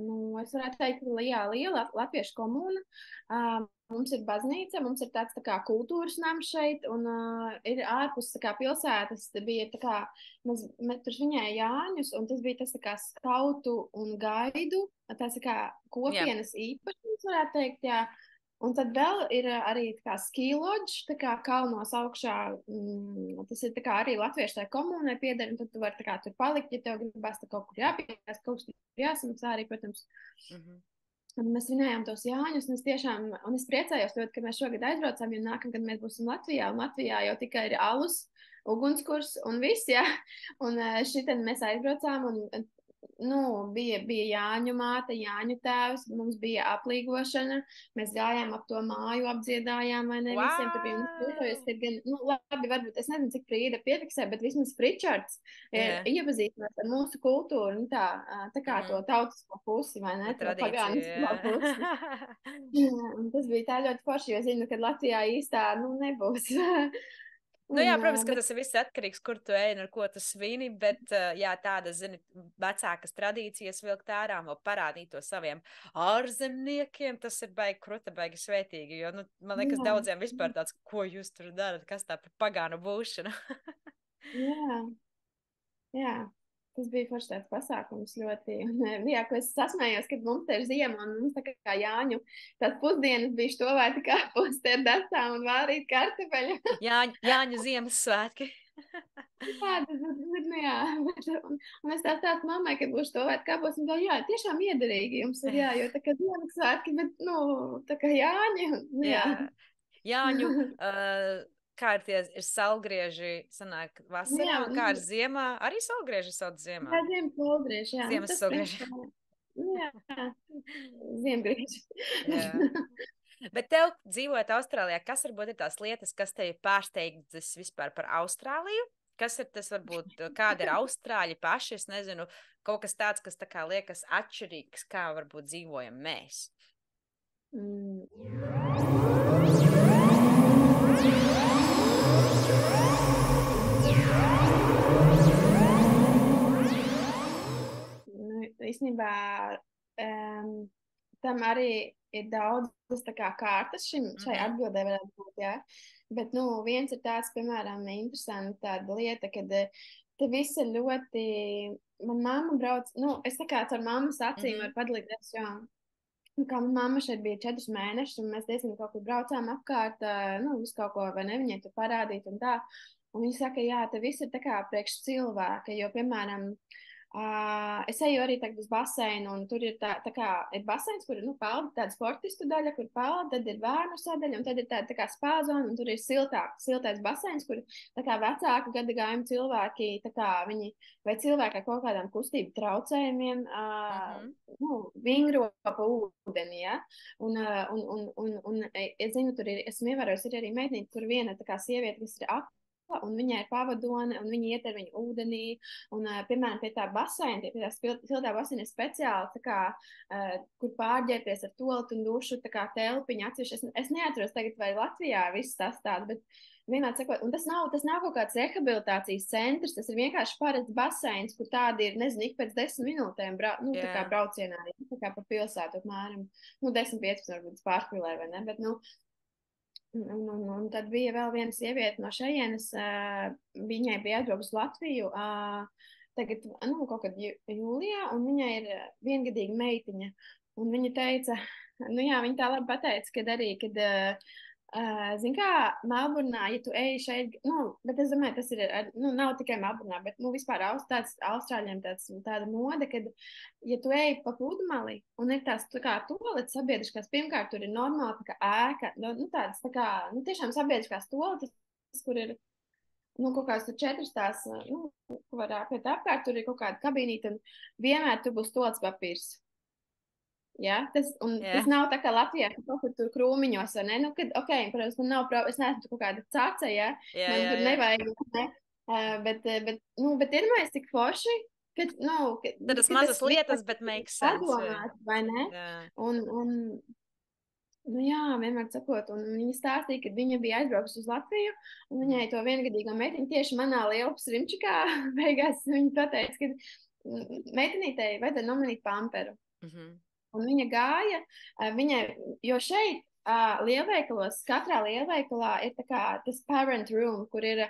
nu, es varētu teikt, liela latviešu komūna. Mums ir baznīca, mums ir tāds tā kā kultūras nams šeit, un ir ārpus tā kā pilsētas, bija tā kā, mēs tur svinēja Jāņus, un tas bija tas tā kā skautu un gaidu, tas tā kā kopienas īpašums, varētu teikt, jā. Un tad vēl ir arī tā kā ski lodge, tā kā kalnos augšā, tas ir tā kā arī latviešu tai komūnai pieder, un tad tu vari tā kā tur palikt, ja tev gribas tā kaut kur jāpiekās, kaut kur jāsamaksā arī, protams. Un mēs vinējām tos Jāņus, un es priecājos ļoti, ka mēs šogad aizbraucām, jo nākamgad mēs būsim Latvijā, un Latvijā jau tikai ir alus, ugunskurs un viss, jā. Un šitien mēs aizbraucām, un nu, bija Jāņu māte, Jāņu tēvs, mums bija aplīgošana, mēs gājām ap to māju, apdziedājām, vai ne, visiem tur bija priecājies, ka gan, nu, labi, varbūt, es nezinu, cik Frīda pietiksē, bet vismaz Fričards iepazīstinās ar mūsu kultūru, nu tā kā to tautisko pusi, vai ne, to pagānisko pusi. Un tas bija tā ļoti forši, jo zinu, ka Latvijā īstā, nu, nebūs. Nu, jā, protams, ka tas ir viss atkarīgs, kur tu ej un ar ko tu svini, bet, jā, tādas, zini, vecākas tradīcijas vilkt ārā, vēl parādīt to saviem ārzemniekiem, tas ir baigi kruta, baigi svētīgi, jo, nu, man liekas, daudziem vispār tāds, ko jūs tur darat, kas tā par pagānu būšanu. Jā. Tas bija forši tāds pasākums ļoti. Un, jā, ko es sasmējos, kad mums te ir ziema un mums tā kā Jāņu tās pusdienas bija štovēti kāposti ar datām un vārīt kartupeļu. Jāņu Ziemassvētki. Jā, tas ir, nu jā. Un es tā stāstu mammai, ka būs štovēti kāposti. Un tā, jā, tiešām iederīgi jums ir, jā, jo tā kā Ziemassvētki, bet, nu, tā kā Jāņi. Nu, jā. Jāņu... Kā ir salgrieži, sanāk vasarā, un kā ir ziemā, arī salgrieži sauc ziemā. Jā, ziemas salgrieži, jā. Ziemas salgrieži. Jā, ziemgrieži. Bet tev, dzīvojot Austrālijā, kas varbūt ir tās lietas, kas tevi pārsteigtas vispār par Austrāliju? Kas ir tas, varbūt, kāda ir austrāļi paši, es nezinu, kaut kas tāds, kas tā kā liekas atšķirīgs, kā varbūt dzīvojam mēs? Īstenībā tam arī ir daudzas tā kā kārtas šai atbildē varētu būt, jā. Bet, nu, viens ir tāds, piemēram, interesanti tāda lieta, kad te viss ir ļoti, man mamma brauc, nu, es tā kā ar mammas acīm varu padalīties, jo, nu, kā man mamma šeit bija 4 mēnešus, un mēs diezgan kaut kur braucām apkārt, nu, visu kaut ko, vai ne, viņai tur parādīt un tā. Un viņa saka, jā, te viss ir tā kā priekš cilvēka, jo, piemēram, Es eju arī tagad uz baseinu, un tur ir tā kā ir baseins, kur nu, pelda tāda sportistu daļa, kur pelda, tad ir bērnu sadaļa, un tad ir tā kā spāzona, un tur ir siltais baseins, kur tā kā vecāku gadagājumu cilvēki, tā kā viņi, vai cilvēki ar kaut kādām kustību traucējumiem, nu, vingro pa ūdeni, ja? Un es zinu, tur ir, esmu ievērojusi, ir arī meitnīte, kur viena tā kā sieviete, kas ir un viņai ir pavadone, un viņa iet ar viņu ūdenī, un, piemēram, pie tā baseina, pie tā siltā baseina ir speciāli, tā kā, kur pārģērties ar toaletu un dušu, tā kā telpiņa atsevišķi. Es neatceros tagad, vai Latvijā viss tas tāds, bet vienmēr sakot, un tas nav kaut kāds rehabilitācijas centrs, tas ir vienkārši parasts baseins, kur tādi ir, nezinu, ik pēc 10 minūtēm, tā kā braucienā, tā kā pa pilsētu apmēram, 10-15 varbūt pārspīlē, vai ne, bet, Un tad bija vēl viena sieviete no šejienes, viņai bija atbraukusi uz Latviju tagad, kaut kad jūlijā, un viņai ir viengadīga meitiņa. Un viņa teica, jā, viņa tā labi pateica, kad arī, zin kā, Melburnā, ja tu ej šeit, bet es domāju, tas ir, nav tikai Melburnā, bet, vispār Austrāļiem tāda mode, kad, ja tu ej pa pludmali un ir tās, tā kā, toaletes sabiedriskās, pirmkārt, tur ir normāli, tā kā ēka, tādas, tā kā, tiešām sabiedriskās toaletes, kur ir, kaut kāds tur 4 tās, var apiet apkārt, tur ir kaut kāda kabīnīte, un vienmēr tur būs toaletes papīrs. Ja, tas nav tā kā Latvijā, ka kaut kur tur krūmiņos, vai ne? Protams, man nav problēma, es neesmu kaut kāda caca, ja? Man tur nevajag, ne? Bet ir mēs tik forši, ka, tas mazas lietas, bet make sense. Padomāt, vai ne? Jā, vienmēr sakot, un viņa stāstīja, ka viņa bija aizbraukusi uz Latviju, un viņai to viengadīgo meitiņu tieši manā Lielpas Rimčikā beigās viņa pateica, ka meitenītei vajadzēja nomanīt pamperu. Un viņa gāja, jo šeit lielveikalos, katrā lielveikalā ir tā kā tas parent room, kur ir,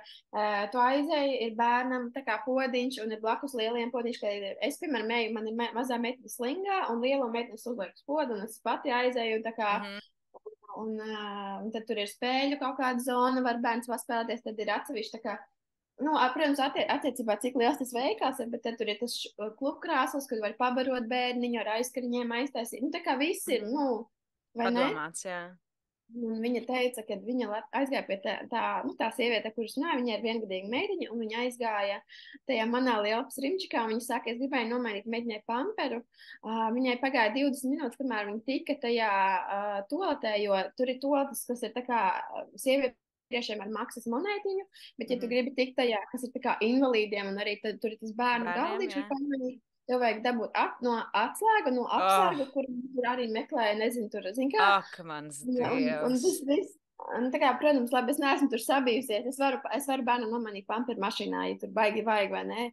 tu aizēji, ir bērnam tā kā podiņš, un ir blakus lieliem podiņš, ka es, piemēram, man ir mazā meitene slingā, un lielo meitene uzliek uz podu, un es pati aizēju, un tā kā, un tad tur ir spēļu kaut kāda zona, var bērns paspēlēties, tad ir atsevišķi tā kā, protams, attiecībā, cik liels tas veikals ir, bet tad tur ir tas klubkrāsls, kad var pabarot bērniņu ar aizkariņiem aiztaisīt. Tā kā viss ir, vai ne? Padomāts, jā. Un viņa teica, ka viņa aizgāja pie tā sieviete, kuras runāja, viņa ir viengadīga meitiņa, un viņa aizgāja tajā manā Lielpas Rimčikā, un viņa saka, es gribēju nomainīt meitiņai pamperu. Viņai pagāja 20 minūtes, kamēr viņa tika tajā toaletē, jo tur ir toaletes, kas ir tā kā sieviete tiešām ar maksas monētiņu, bet, ja tu gribi tikt tajā, kas ir tā kā invalīdiem, un arī tur ir tas bērnu galdīgs, tev vajag dabūt no atslēga, no apsarga, kur arī meklē, nezinu, tur, zin kā. Ak, mans Dievs. Un tas viss, tā kā, protams, labi, es neesmu tur sabijusies, es varu bērnam nomanīt pamperu mašīnā, ja tur baigi vajag, vai ne?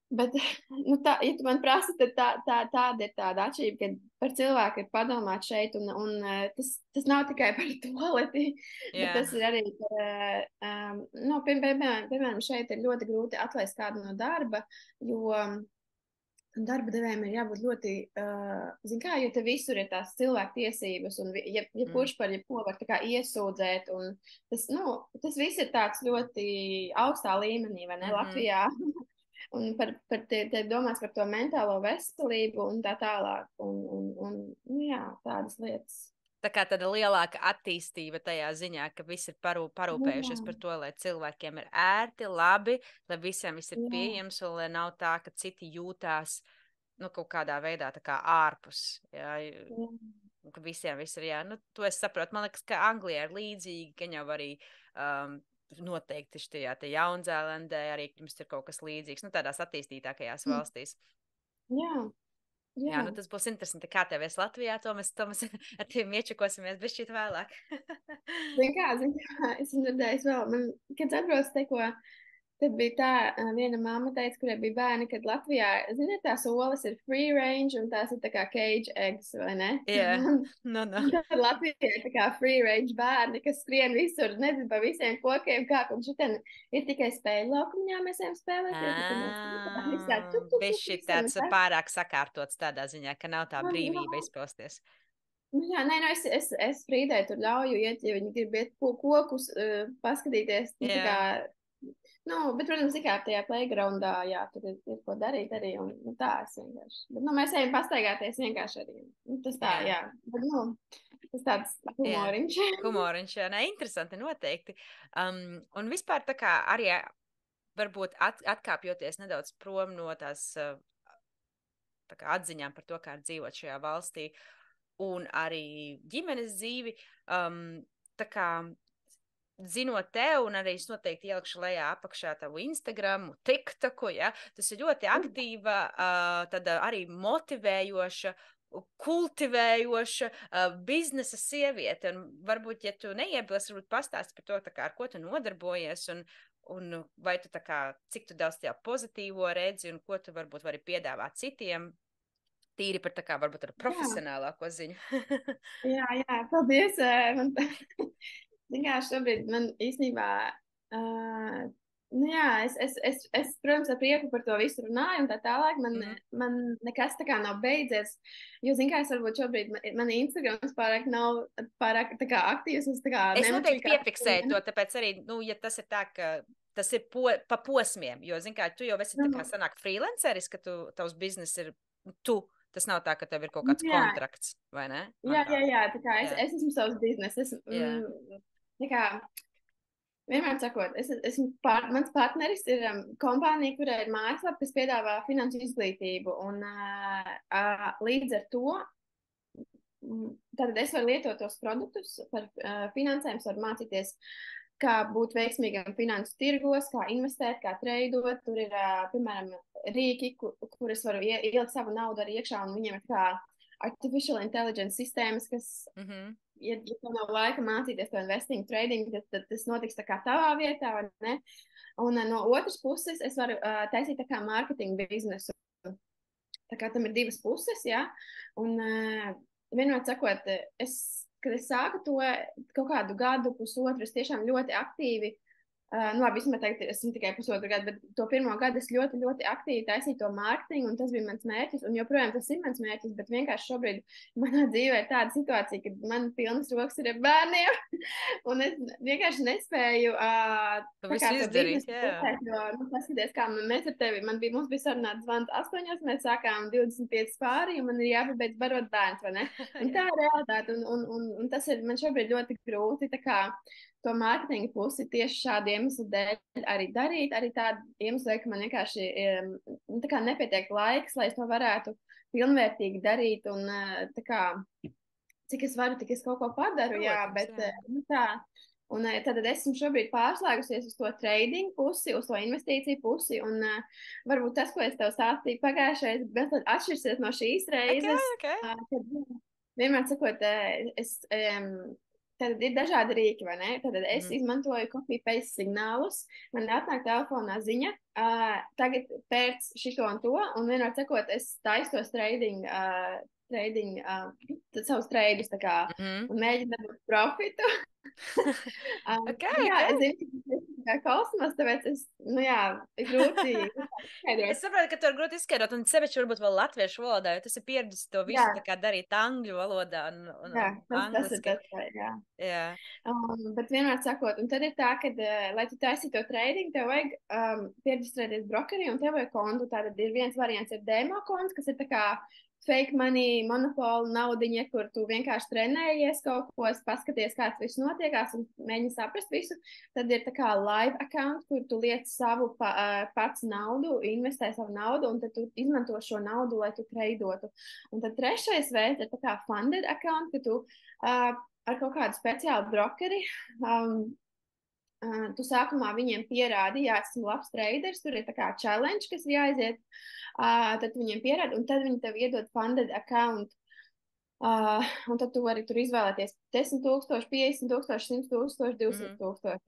Bet, ja tu man prasi, tad tāda ir tāda atšķirība, ka par cilvēku ir padomāt šeit, un tas nav tikai par toaleti, bet tas ir arī par, piemēram, šeit ir ļoti grūti atlaist kādu no darba, jo darba devējiem ir jābūt ļoti, zin kā, jo te visur ir tās cilvēku tiesības, un kurš par jebko var tā kā iesūdzēt, un tas viss ir tāds ļoti augstā līmenī, vai ne, Latvijā. Un te domās par to mentālo veselību un tā tālāk. Jā, tādas lietas. Tā kā tāda lielāka attīstība tajā ziņā, ka visi ir parūpējušies par to, lai cilvēkiem ir ērti, labi, lai visiem viss ir pieejams, un lai nav tā, ka citi jūtās kaut kādā veidā tā kā ārpus. Jā. Ka visiem viss ir, to es saprotu. Man liekas, ka Anglijā ir līdzīgi, ka jau arī noteikti šajā Jaunzēlandē arī jums ir kaut kas līdzīgs, tādās attīstītākajās valstīs. Jā, tas būs interesanti, kā tev ies Latvijā, to mēs ar tevi iečakosimies bišķīt vēlāk. Zin kā, es dzirdēju vēl, kad atbraucu teko, tad bija tā, viena mamma teica, kurai bija bērni, kad Latvijā, ziniet, tās olas ir free range, un tās ir tā kā cage eggs, vai ne? Jā, Tad Latvijā ir tā kā free range bērni, kas skrien visur, nezinu, pa visiem kokiem, un šitien ir tikai spēļu laukumiņā, mēs ejam spēlēties. Bišķi tāds pārāk sakārtots tādā ziņā, ka nav tā brīvība izpausties. Jā, es Frīdai tur ļauju iet, ja viņi grib iet kokus paskatīties, tā kā Bet, protams, tikai tajā playgroundā, jā, tur ir ko darīt arī, un tā es vienkārši. Bet, mēs ejam pastaigāties vienkārši arī. Tas tā, jā. Bet, tas tāds humoriņš. Humoriņš, jā, ne, interesanti, noteikti. Un vispār tā kā arī varbūt atkāpjoties nedaudz prom no tās tā kā atziņām par to, kā dzīvot šajā valstī, un arī ģimenes dzīvi, tā kā zinot tev, un arī es noteikti ielikšu lejā apakšā tavu Instagramu, TikToku, ja, tas ir ļoti aktīva, tāda arī motivējoša, kultivējoša biznesa sieviete, un varbūt, ja tu neiebilsi, varbūt pastāsti par to, tā kā, ar ko tu nodarbojies, un vai tu tā kā, cik tu daudz tajā pozitīvo redzi, un ko tu varbūt vari piedāvāt citiem, tīri par tā kā, varbūt ar profesionālāko ziņu. Jā, paldies. Šobrīd man īstenībā, es, protams, ar prieku par to visu runāju, un tā tālāk man nekas tā kā nav beidzies. Jo, es varbūt šobrīd man Instagrams nav pārāk tā kā aktīvs. Es noteikti piefiksēju to, tāpēc arī, ja tas ir tā, ka tas ir pa posmiem, jo, tu jau esi tā kā sanāk freelanceris, ka tavs biznes ir tu. Tas nav tā, ka tev ir kaut kāds kontrakts, vai ne? Jā, tā kā es esmu savs biznes. Tā kā, vienmēr sakot, mans partneris ir kompānija, kurai ir mājaslapa, kas piedāvā finansu izglītību. Un līdz ar to, tad es varu lietot tos produktus par finansēm, varu mācīties, kā būt veiksmīgam finansu tirgos, kā investēt, kā treidot. Tur ir, piemēram, rīki, kuras varu ielikt savu naudu arī iekšā, un viņiem ir kā artificial intelligence sistēmas, kas, ja tev nav laika mācīties to investing, trading, tad tas notiks tā kā tavā vietā, vai ne? Un no otras puses, es varu taisīt tā kā marketing biznesu. Tā kā tam ir divas puses, jā. Un vienmēr sakot, kad es sāku to kaut kādu gadu, pusotru, es tiešām ļoti aktīvi, labi, vismaz teikt, esmu tikai pusotru gadu, bet to pirmo gadu es ļoti, ļoti aktīvi taisīju to mārketingu, un tas bija mans mērķis, un joprojām tas ir mans mērķis, bet vienkārši šobrīd manā dzīvē ir tāda situācija, ka man pilnas rokas ir ar bērniem, un es vienkārši nespēju tā kā to biznesu turpēt, jo, paskaties, kā mēs ar tevi, mums bija sarunāts zvans 8, mēs sākām 25 pāri, un man ir jāpabeidz barot bērns, vai ne? Un tā ir realitāte, un tas ir man šobrīd ļoti grūti, tā kā to mārketinga pusi tieši šādu iemeslu dēļ arī darīt, arī tādu iemeslu dēļ, ka man vienkārši tā kā nepietiek laiks, lai es to varētu pilnvērtīgi darīt, un tā kā, cik es varu, tik es kaut ko padaru, jā, bet tā. Un tad esmu šobrīd pārslēgusies uz to trading pusi, uz to investīciju pusi, un varbūt tas, ko es tev stāstīju pagājušais, bet tad atšķirsies no šīs reizes. Kad, vienmēr sakot, tad ir dažādi rīki, vai ne? Tad es izmantoju copy-paste signālus, man atnāk telefonā ziņa, tagad pēc šito un to, un vienmēr sakot, es taistos trading, savus treidus, tā kā, un mēģinu dabūt profitu. Jā, es zinu, ka tas ir kosmos, tāpēc es grūti izskaidrot. Es saprotu, ka tu ir grūti izskaidrot, un sevišķi varbūt vēl latviešu valodā, jo tas ir pieredzis to visu tā kā darīt angļu valodā un angliski. Tas ir tas, jā. Bet vienmēr sakot, un tad ir tā, ka, lai tu taisītu to trading, tev vajag pierģistrēties brokerī, un tev vajag kontu. Tātad ir viens variants ir demo konts, kas ir tā kā fake money, monopolu naudiņa, kur tu vienkārši trenējies kaut ko, paskaties, kā tas viss notiekās un mēģini saprast visu. Tad ir tā kā live account, kur tu liec savu pats naudu, investē savu naudu, un tad tu izmanto šo naudu, lai tu treidotu. Un tad trešais veids ir tā kā funded account, ka tu ar kaut kādu speciālu brokeri tu sākumā viņiem pierādi, jā, esmu labs traders, tur ir tā kā challenge, kas ir jāiziet, tad viņiem pierādi, un tad viņi tev iedod funded account, un tad tu vari tur izvēlēties 10,000, 50,000, 100,000, 200,000.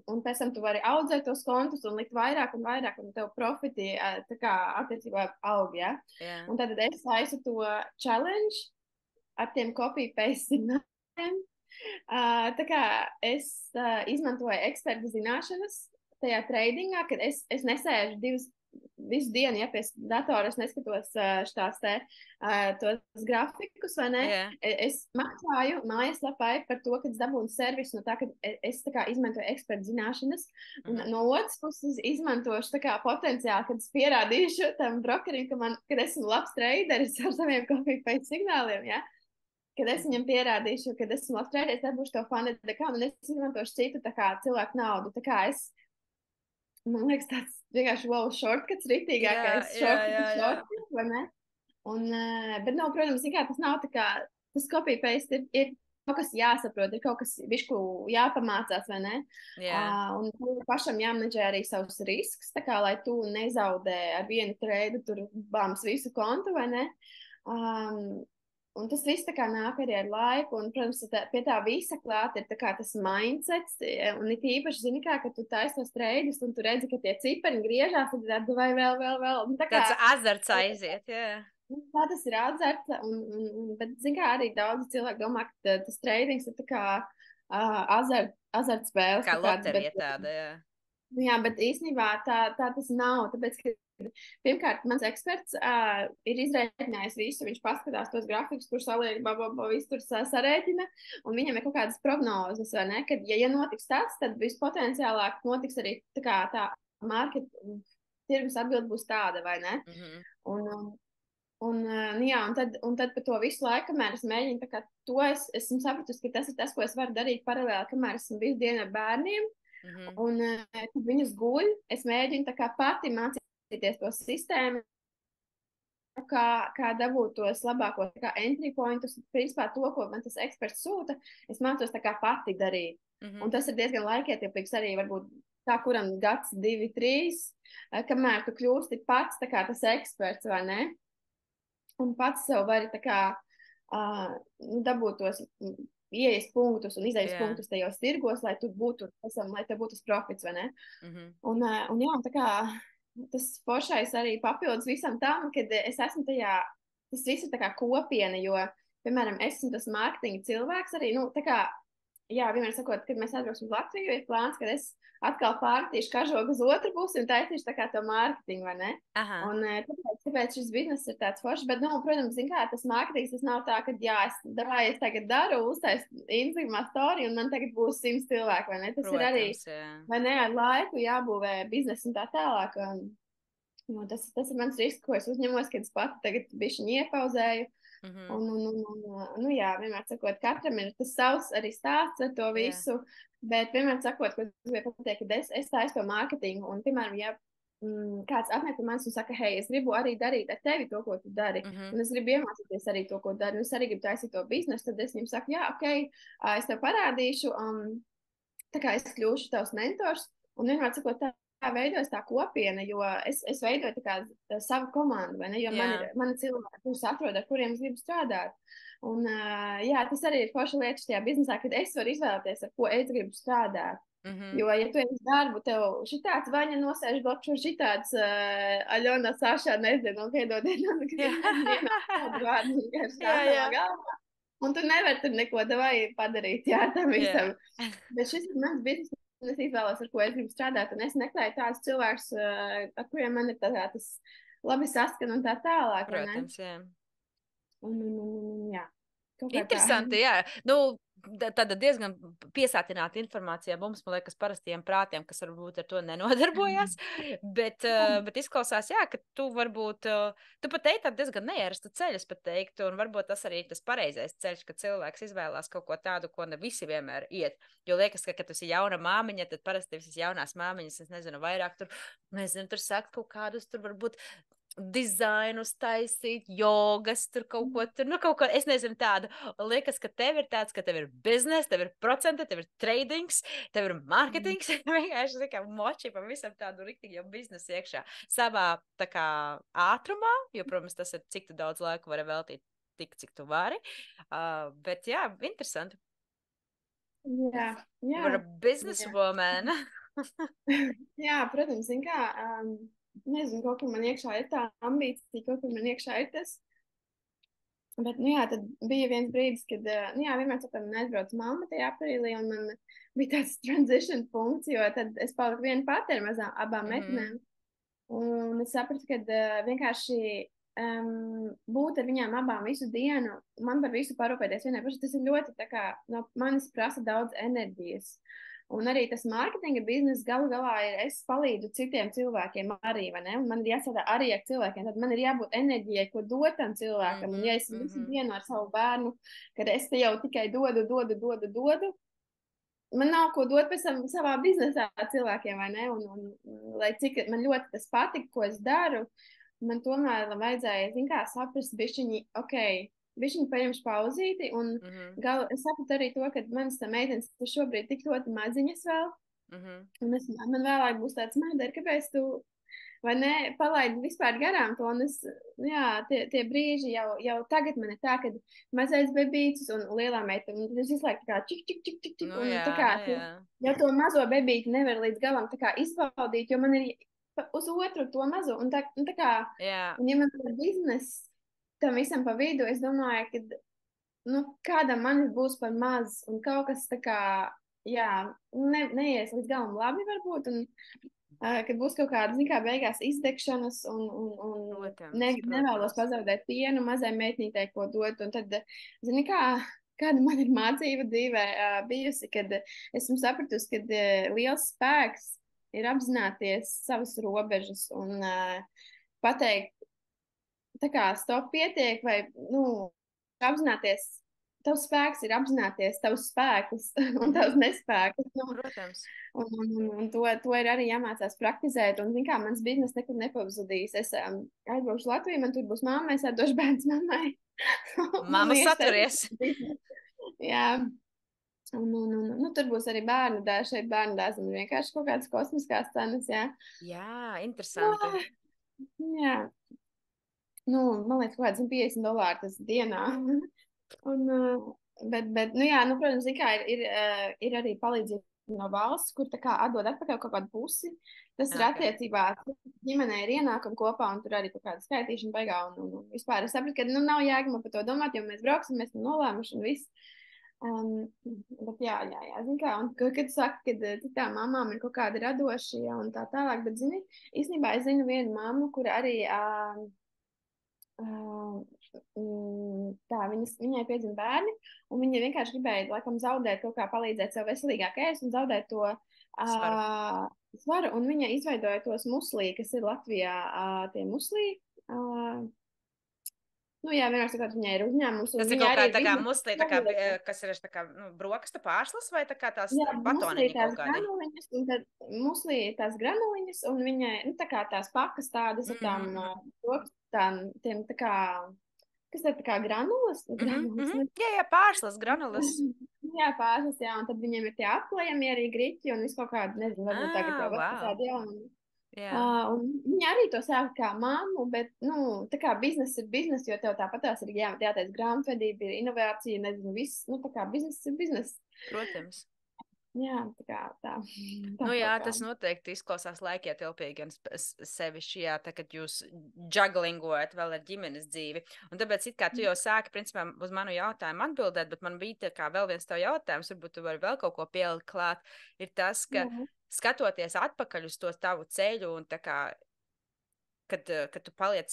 Un pēc tam tu vari audzēt tos kontus un likt vairāk un vairāk, un tev profiti tā kā attiecībā aug, ja? Un tad es taisu to challenge ar tiem copy-paste signāliem. Tā kā es izmantoju ekspertu zināšanas tajā tradingā, kad es nesēžu visu dienu, ja pie datora es neskatos tās te tos grafikus, vai ne? Jā. Es maksāju mājaslapai par to, ka es dabūnu servisu no tā, ka es tā kā izmantoju ekspertu zināšanas, un no otras puses izmantošu tā kā potenciāli, kad es pierādīšu tam brokerim, kad esmu labs traderis ar saviem copy-paste signāliem, ja? Kad es viņam pierādīšu, ka esmu labs traderis, dabūšu to funded account, un es izmantošu citu tā kā cilvēku naudu. Tā kā man liekas, tāds vienkārši wow, shortcuts, ritīgākais shortcuts, vai ne? Un, bet, no, protams, kā, tas nav tā kā, tas copy-paste ir kaut kas jāsaprot, ir kaut kas višku jāpamācās, vai ne? Un pašam jāmenedžē arī savus risks, tā kā, lai tu nezaudē ar vienu treidu tur bāms visu kontu, vai ne? Un tas viss tā kā nāk arī ar laiku, un, protams, pie tā visa klāt ir tā kā tas mindsets, un it īpaši, zini kā, ka tu taisi tos treidus, un tu redzi, ka tie cipari griežās, tad tad vai vēl. Un tā kā, tāds azarts aiziet, jā. Tā tas ir azarts, bet, zini kā, arī daudzi cilvēki domā, ka tas treidings ir tā kā azarts spēles. Kā loterija tāda, jā. Jā, bet īstenībā tā tas nav, tāpēc, ka pirmkārt, mans eksperts ir izrēķinājis visu, viņš paskatās tos grafikus, kur saliek, visu tur sarēķina, un viņam ir kaut kādas prognozes, vai ne, kad, ja notiks tas, tad vispotenciālāk notiks arī tā tirgus atbildi būs tāda, vai ne? Un tad par to visu laiku, kamēr es mēģinu, tā kā to esmu sapratusi, ka tas ir tas, ko es varu darīt paralēli, kamēr esmu visu dienu ar bērniem, un kad viņus guļ, es mēģinu tā kā pati mācīties to sistēmu, kā dabūt tos labākos entry pointus, principā to, ko man tas eksperts sūta, es mācos tā kā pati darīt. Un tas ir diezgan laikietilpīgs arī, varbūt tā, kuram gads, 2, 3, kamēr tu kļūsti pats tā kā tas eksperts, vai ne? Un pats sev vari tā kā dabūt tos ieejas punktus un izejas punktus tajos tirgos, lai tu būtu, lai tev būtu tas profits, vai ne? Un jā, tā kā tas foršais arī papildus visam tam, kad es esmu tajā, tas viss ir tā kā kopiena, jo, piemēram, esmu tas mārketinga cilvēks arī, nu, tā kā, jā, vienmēr sakot, kad mēs atbrauksim uz Latviju, ir plāns, kad es atkal pārtīšu kažogu uz otru pusi un taisīšu tā kā to mārketingu, vai ne? Un tāpēc šis biznes ir tāds foršs, bet, nu, protams, zin kā, tas mārketings, tas nav tā, ka, jā, es tagad daru, uztaisu Instagramā story un man tagad būs 100 cilvēki, vai ne? Tas protams, ir arī, vai ne, ar laiku jābūvē biznesu un tā tālāk. Tas ir mans risks, ko es uzņemos, kad es pati tagad bišķiņi iepauzēju. Nu jā, vienmēr sakot, katram ir tas savs arī stāsts ar to visu, bet vienmēr sakot, ko es gribēju pateikt, ka es taisu to mārketingu, un, piemēram, ja kāds atnāk pie manis un saka, hei, es gribu arī darīt ar tevi to, ko tu dari, un es gribu iemācīties arī to, ko dari, un es arī gribu taisīt to biznesu, tad es viņam saku, jā, ok, es tev parādīšu, tā kā es kļūšu tavs mentors, un vienmēr sakot, tā veidojas tā kopiena, jo es veidoju tā kā savu komandu, vai ne, jo man ir cilvēki, kurus atrod, ar kuriem es gribu strādāt. Un, jā, tas arī ir forša lieta šajā biznesā, kad es varu izvēlēties, ar ko es gribu strādāt. Jo, ja tu esi darbu, tev šitāds Vaņa nosēž blokšu, šitāds Aļona Sašā, nezinu, piedodiet, vienā vārdu vienkārši tādā galvā. Un tu nevari tur neko davai padarīt, jā, tam visam. Bet šis ir mans biznes. Es izvēlos, ar ko es gribu strādāt, un es meklēju tādus cilvēkus, ar kuriem man ir tas labi saskan un tā tālāk. Protams, jā. Jā. Interesanti, jā. Nu, tāda diezgan piesātināta informācija mums, man liekas, parastiem prātiem, kas varbūt ar to nenodarbojas, bet izklausās, jā, ka tu varbūt, tu pat ej tādu diezgan neērastu ceļu, es pat teiktu, un varbūt tas arī tas pareizais ceļš, ka cilvēks izvēlās kaut ko tādu, ko ne visi vienmēr iet, jo liekas, ka, kad tu esi jauna māmiņa, tad parasti visas jaunās māmiņas, es nezinu, vairāk tur sakt kaut kādus, tur varbūt dizainus taisīt, jogas, tur kaut ko, es nezinu tādu. Liekas, ka tev ir tāds, ka tev ir biznes, tev ir procenti, tev ir tradings, tev ir marketings, vienkārši kā moči pa visam tādu riktīgi jau biznesu iekšā. Savā tā kā ātrumā, jo, protams, tas ir, cik tu daudz laiku vari veltīt, tik, cik tu vari. Bet jā, interesanti. Jā. Var business woman. Jā, protams, zin kā, nezinu, kaut kur man iekšā ir tā ambīcija, kaut kur man iekšā ir tas. Bet, nu jā, tad bija viens brīdis, kad, nu jā, vienmēr sakām, aizbraucu mamma tajā aprīlī, un man bija tāds transition punkts, jo tad es paliku viena pati ar abām meitenēm. Un es sapratu, ka vienkārši būt ar viņām abām visu dienu, man par visu parūpēties vienai pašai, tas ir ļoti tā kā no manis prasa daudz enerģijas. Un arī tas mārketinga bizness galu galā ir, es palīdzu citiem cilvēkiem arī, vai ne? Un man ir jāsadā arī ar cilvēkiem, tad man ir jābūt enerģijai, ko dot tam cilvēkam. Un ja es visu dienu ar savu bērnu, kad es te jau tikai dodu, man nav ko dot pēc tam savā biznesā cilvēkiem, vai ne? Lai cik man ļoti tas patika, ko es daru, man tomēr vajadzēja, zin kā, saprast bišķiņi, ok, bišķiņi paņemšu pauzīti, un es sapratu arī to, ka manas tā meitenes šobrīd tik ļoti maziņas vēl, un man vēlāk būs tāds mēderi, kāpēc tu, vai ne, palaidi vispār garām to, un es, jā, tie brīži jau tagad man ir tā, ka mazais bebītis un lielā meita, un es visu laiku tā kā čik, Nu, un jā, tā kā, nu, jā. ja to mazo bebīti nevar līdz galam tā kā izbaudīt, jo man ir uz otru to mazo, un tā kā, Jā. un ja man ir biznes tam visam pa vidu, es domāju, ka, nu, kādam manis būs par maz, un kaut kas tā kā, jā, neies līdz galam labi varbūt, un kad būs kaut kāda, zin kā, beigās izdegšanas, un Protams, nevēlos protams. pazaudēt pienu mazai meitnītei, ko dot, un tad, zini kā, kāda man ir mācība dzīvē bijusi, kad esmu sapratusi, ka liels spēks ir apzināties savas robežas un pateikt, tā kā stop pietiek, vai, nu, apzināties, tavs spēks ir apzināties tavus spēkus un tavus nespēkus. Nu, Protams. un to ir arī jāmācās praktizēt. Un, zin kā, mans biznes nekur nepazudīs. Es aizbraukšu uz Latviju, man tur būs mamma, es atdošu bērns mammai. Mamma saturies. Jā. Nu, tur būs arī bērnu dārza, šeit bērnu dārza. Un vienkārši kaut kādas kosmiskās cenas, jā. Jā, interesanti. Jā. Nu, man liekas, kaut kāds $50 tas dienā. Un, bet, nu jā, nu, protams, kā ir arī palīdzība no valsts, kur tā kā atdod atpakaļ kaut kādu pusi. Tas ir Okay. attiecībā, ģimenē ir ienākumi kopā, un tur arī kaut kāda skaitīšana beigā. Un vispār es sapratu, ka nu, nav jēga man par to domāt, jo mēs brauksim, mēs tam nolēmuši un viss. Bet jā, zin kā, un kad saka, ka citām mamām ir kaut kādi radošie un tā tālāk, bet, zini, īstenībā es zinu vienu mammu, kur arī viņai piedzima bērni, un viņa vienkārši gribēja, laikam, zaudēt kaut kā, palīdzēt sev veselīgāk ēst un zaudēt to svaru, un viņa izveidoja tos muslī, kas ir Latvijā, tie muslī. Nu, jā, vienmēr sakot, viņai ir uzņēmums, un Tas ir viņa kaut arī kā ir tā kā biznesa muslī, tā kā, kas ir tā kā, nu, brokastu pārslas vai tā kā tās jā, muslī batoniņi tās kaut kādi? granuliņas, un tad muslī tās granuliņas, un viņai, nu, tā kā tās pakas tādas ar tām, tiem tā kā, kas ir tā kā granulas? Jā, pārslas, granulas. Jā, pārslas, jā, un tad viņiem ir tie aplējami arī griķi, un visu kaut kādu, nezinu, varbūt tagad jau vēl tādi jauni. Un viņa arī to sāka kā mammu, bet, nu, tā kā biznesa ir biznesa, jo tev tāpat tās ir jāteic grāmatvedība, ir inovācija, nezinu, viss, nu, tā kā biznesa ir biznesa. Protams. Jā, tā kā tā. Nu jā, tas noteikti izklausās laikietilpīgi un sevišķi, jā, tā, kad jūs jugglingot vēl ar ģimenes dzīvi. Un tāpēc, it kā tu jau sāki, principā, uz manu jautājumu atbildēt, bet man bija tā kā vēl viens tev jautājums, varbūt tu vari vēl kaut ko pielikt klāt, ir tas, ka skatoties atpakaļ uz to tavu ceļu un tā kā, kad tu paliec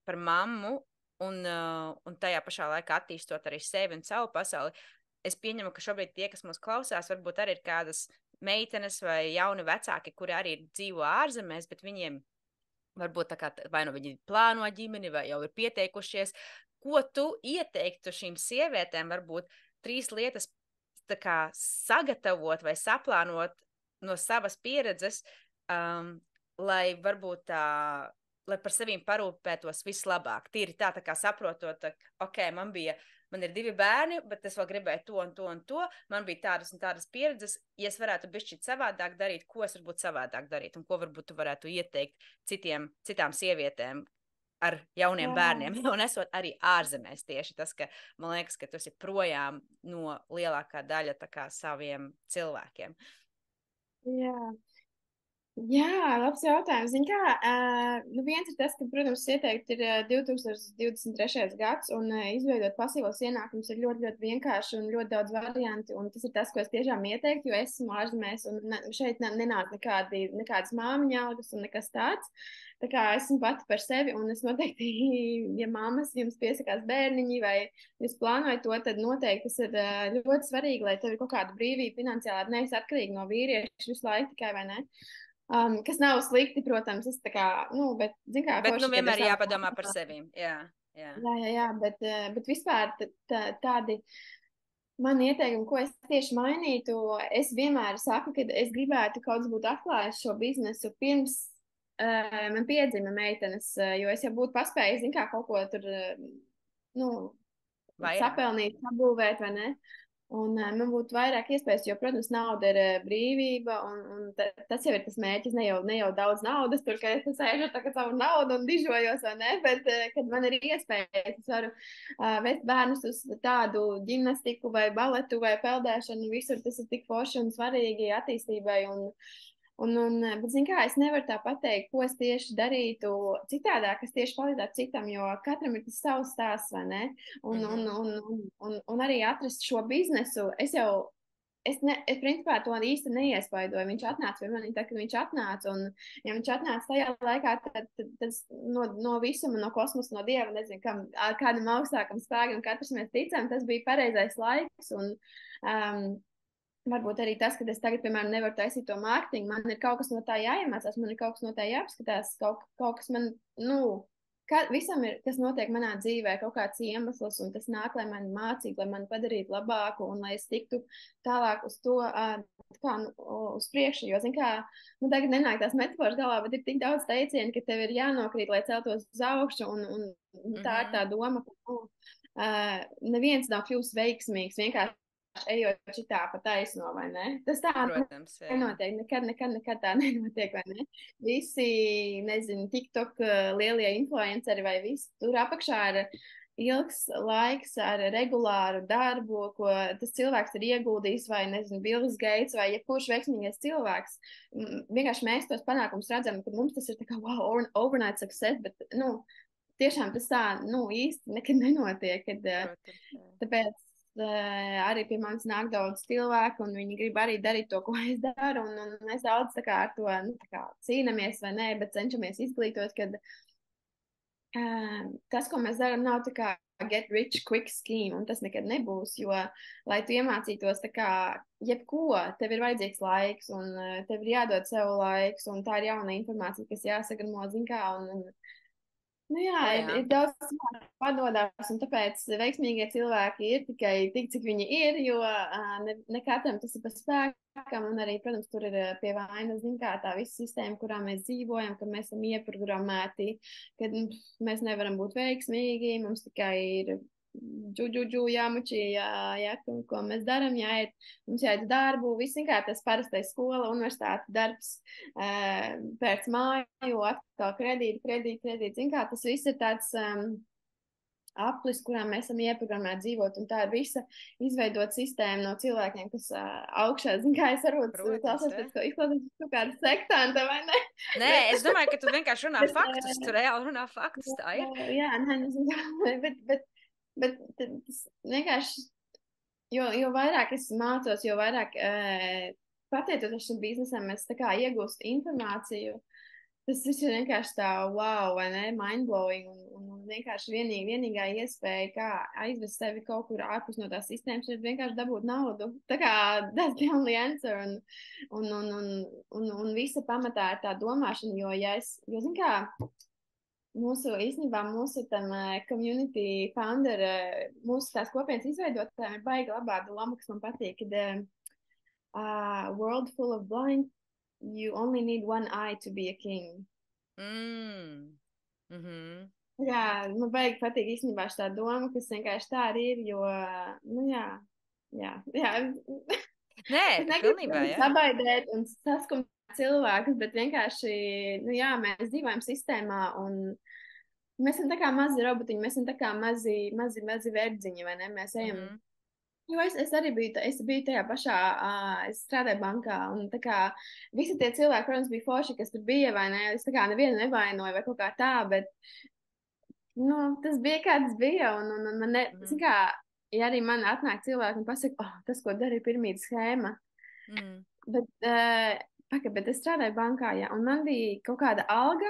par mammu un tajā pašā laikā attīstot arī sevi un savu pasauli, es pieņemu, ka šobrīd tie, kas mūs klausās, varbūt arī ir kādas meitenes vai jauni vecāki, kuri arī dzīvo ārzemēs, bet viņiem varbūt tā kā vai nu viņi plāno ģimeni vai jau ir pieteikušies. Ko tu ieteiktu šīm sievietēm, varbūt 3 lietas tā kā sagatavot vai saplānot no savas pieredzes, lai varbūt lai par sevīm parūpētos vislabāk. Tīri tā kā saprotot, ok, man ir 2 bērni, bet es vēl gribēju to un to un to. Man bija tādas un tādas pieredzes. Ja es varētu bišķīt savādāk darīt, ko es varbūt savādāk darīt un ko varbūt tu varētu ieteikt citām sievietēm ar jauniem bērniem. Un esot arī ārzemēs tieši tas, ka man liekas, ka tu esi projām no lielākā daļa tā kā saviem cilvēkiem. Jā. Jā, labs jautājums. Zini kā, nu viens ir tas, ka, protams, ieteikt ir 2023. gads, un izveidot pasīvos ienākumus ir ļoti, ļoti vienkārši un ļoti daudz variantu, un tas ir tas, ko es tiešām ieteiktu, jo es esmu ārzemēs, un šeit nenāk nekādas māmiņa algas un nekas tāds. Tā kā esmu pati par sevi, un es noteikti, ja mammas jums piesakās bērniņi vai jūs plānojat to, tad noteikti tas ir ļoti svarīgi, lai tev ir kaut kāda brīvība finansiāli, nevis atkarīgi no vīrieša visu laiku tikai, vai ne? Kas nav slikti, protams, es tā kā, nu, bet, zin kā, Bet, nu, forši, kad ir vienmēr tāda. jāpadomā par sevīm. Jā, jā. Jā, bet vispār tādi mani ieteikumi, ko es tieši mainītu, es vienmēr saku, ka es gribētu kaut kas būt atklājis šo biznesu pirms man piedzima meitenes, jo es jau būtu paspējis, zin kā, kaut ko tur, nu, Vairāk. sapelnīt, sabūvēt, vai ne? Un man būtu vairāk iespējas, jo, protams, nauda ir brīvība, un tas jau ir tas mērķis. Ne jau daudz naudas, tur, ka es sēžu ar savu naudu un dižojos, vai ne, bet kad man ir iespējas, es varu vest bērnus uz tādu ģimnastiku vai baletu vai peldēšanu, visur tas ir tik forši un svarīgi attīstībai. Bet, zin kā, es nevaru tā pateikt, ko es tieši darītu citādāk, kas tieši palīdzētu citam, jo katram ir tas savs stāsts, vai ne? Un arī atrast šo biznesu, es principā to īsti neiespaidoju. Viņš atnāca pie manis, kad viņš atnāca, un ja viņš atnāca tajā laikā, tad tas no visuma, no kosmosa, no dieva, nezinu, kādam augstākam spēkam, katrs mēs ticam, tas bija pareizais laiks, um, varbūt arī tas, ka es tagad, piemēram, nevaru taisīt to mārketingu, man ir kaut kas no tā jāiemācās, man ir kaut kas no tā jāapskatās, kaut kas man, nu, visam ir, kas notiek manā dzīvē, kaut kāds iemesls, un tas nāk, lai mani mācītu, lai mani padarītu labāku, un lai es tiktu tālāk uz to, kā, nu, uz priekšu, jo, zin kā, nu, tagad nenāk tās metaforas galvā, bet ir tik daudz teicienu, ka tev ir jānokrīt, lai celtos uz augšu, un tā ir tā doma, ka, nu, neviens nav kļūst veiksmīgs, vienkārši ejot šitā pa taisno, vai ne? Tas tā Protams, jā. nenotiek, nekad tā nenotiek, vai ne? Visi, nezinu, TikTok lielie influenceri vai visi tur apakšā ir ilgs laiks ar regulāru darbu, ko tas cilvēks ir ieguldījis, vai, nezinu, Bills Gates, vai jebkurš veiksmīgais cilvēks. Vienkārši mēs tos panākumus redzam, ka mums tas ir tā kā, wow, overnight success, bet, nu, tiešām tas tā, nu, īsti nekad nenotiek, Protams, jā. tāpēc arī pie manis nāk daudz cilvēku, un viņi grib arī darīt to, ko es daru. Un mēs daudz tā kā ar to nu, kā cīnāmies, vai nē, bet cenšamies izglītot, ka tas, ko mēs darām, nav tā kā get rich quick scheme, un tas nekad nebūs. Jo, lai tu iemācītos, tā kā jebko, tev ir vajadzīgs laiks, un tev ir jādod sev laiks, un tā ir jauna informācija, kas jāsagramo, zin kā. Nu jā, O, ir, jā. ir daudz cilvēku padodās, un tāpēc veiksmīgie cilvēki ir tikai tik, cik viņi ir, jo ne katram tas ir pa spēkam, un arī, protams, tur ir pie vainas, zin kā, tā visa sistēma, kurā mēs dzīvojam, ka mēs esam ieprogrammēti, ka mēs nevaram būt veiksmīgi, mums tikai ir džudžudžu jāmuči, ko mēs darām, mums jāiet uz darbu, viss kā tas parastais skola, universitāte, darbs, pēc māju, atkal kredīti, zin kā tas viss ir tāds aplis, kurā mēs esam ieprogrammēti dzīvot, un tā ir visa izveidot sistēma no cilvēkiem, kas augšā, zin kā es varbūt klausos pēc ko izklausās kaut kāda sektanta, vai ne? Nē, es domāju, ka tu vienkārši runā faktus, tu reāli runā faktus, tā ir. Jā, nē, nezinu, bet tas vienkārši, jo vairāk es mācos, jo vairāk pateicoties šim biznesam, es tā kā iegūstu informāciju. Tas viss ir vienkārši tā, wow, vai ne, mindblowing, un vienkārši vienīgā iespēja, kā aizvest sevi kaut kur ārpus no tās sistēmas, ir vienkārši dabūt naudu. Tā kā that's the only answer, un visa pamatā ir tā domāšana, jo zin kā, mūsu tam community founder, mūsu tās kopienas izveidotājiem ir baigi labā doma, kas man patīk, kad world full of blind, you only need one eye to be a king. Jā, man baigi patīk īstenībā šī tā doma, kas vienkārši tā arī ir, jo, nu jā. Nē, Es pilnībā, negribu jā. sabaidēt un saskumt cilvēkus, bet vienkārši, nu jā, mēs dzīvojam sistēmā, un mēs esam tā kā mazi robotiņi, mēs esam tā kā mazi verdziņi, vai ne? Mēs ejam Jo es arī biju tajā pašā, es strādāju bankā, un tā kā visi tie cilvēki, protams, bija forši, kas tur bija, vai ne? Es tā kā nevienu nevainoju vai kaut kā tā, bet, nu, tas bija kā tas bija, un man ne, zin kā, ja arī man atnāk cilvēki un pasaka, oh, tas, ko darīja pirmīt schēma, bet, bet es strādāju bankā, jā, un man bija kaut kāda alga.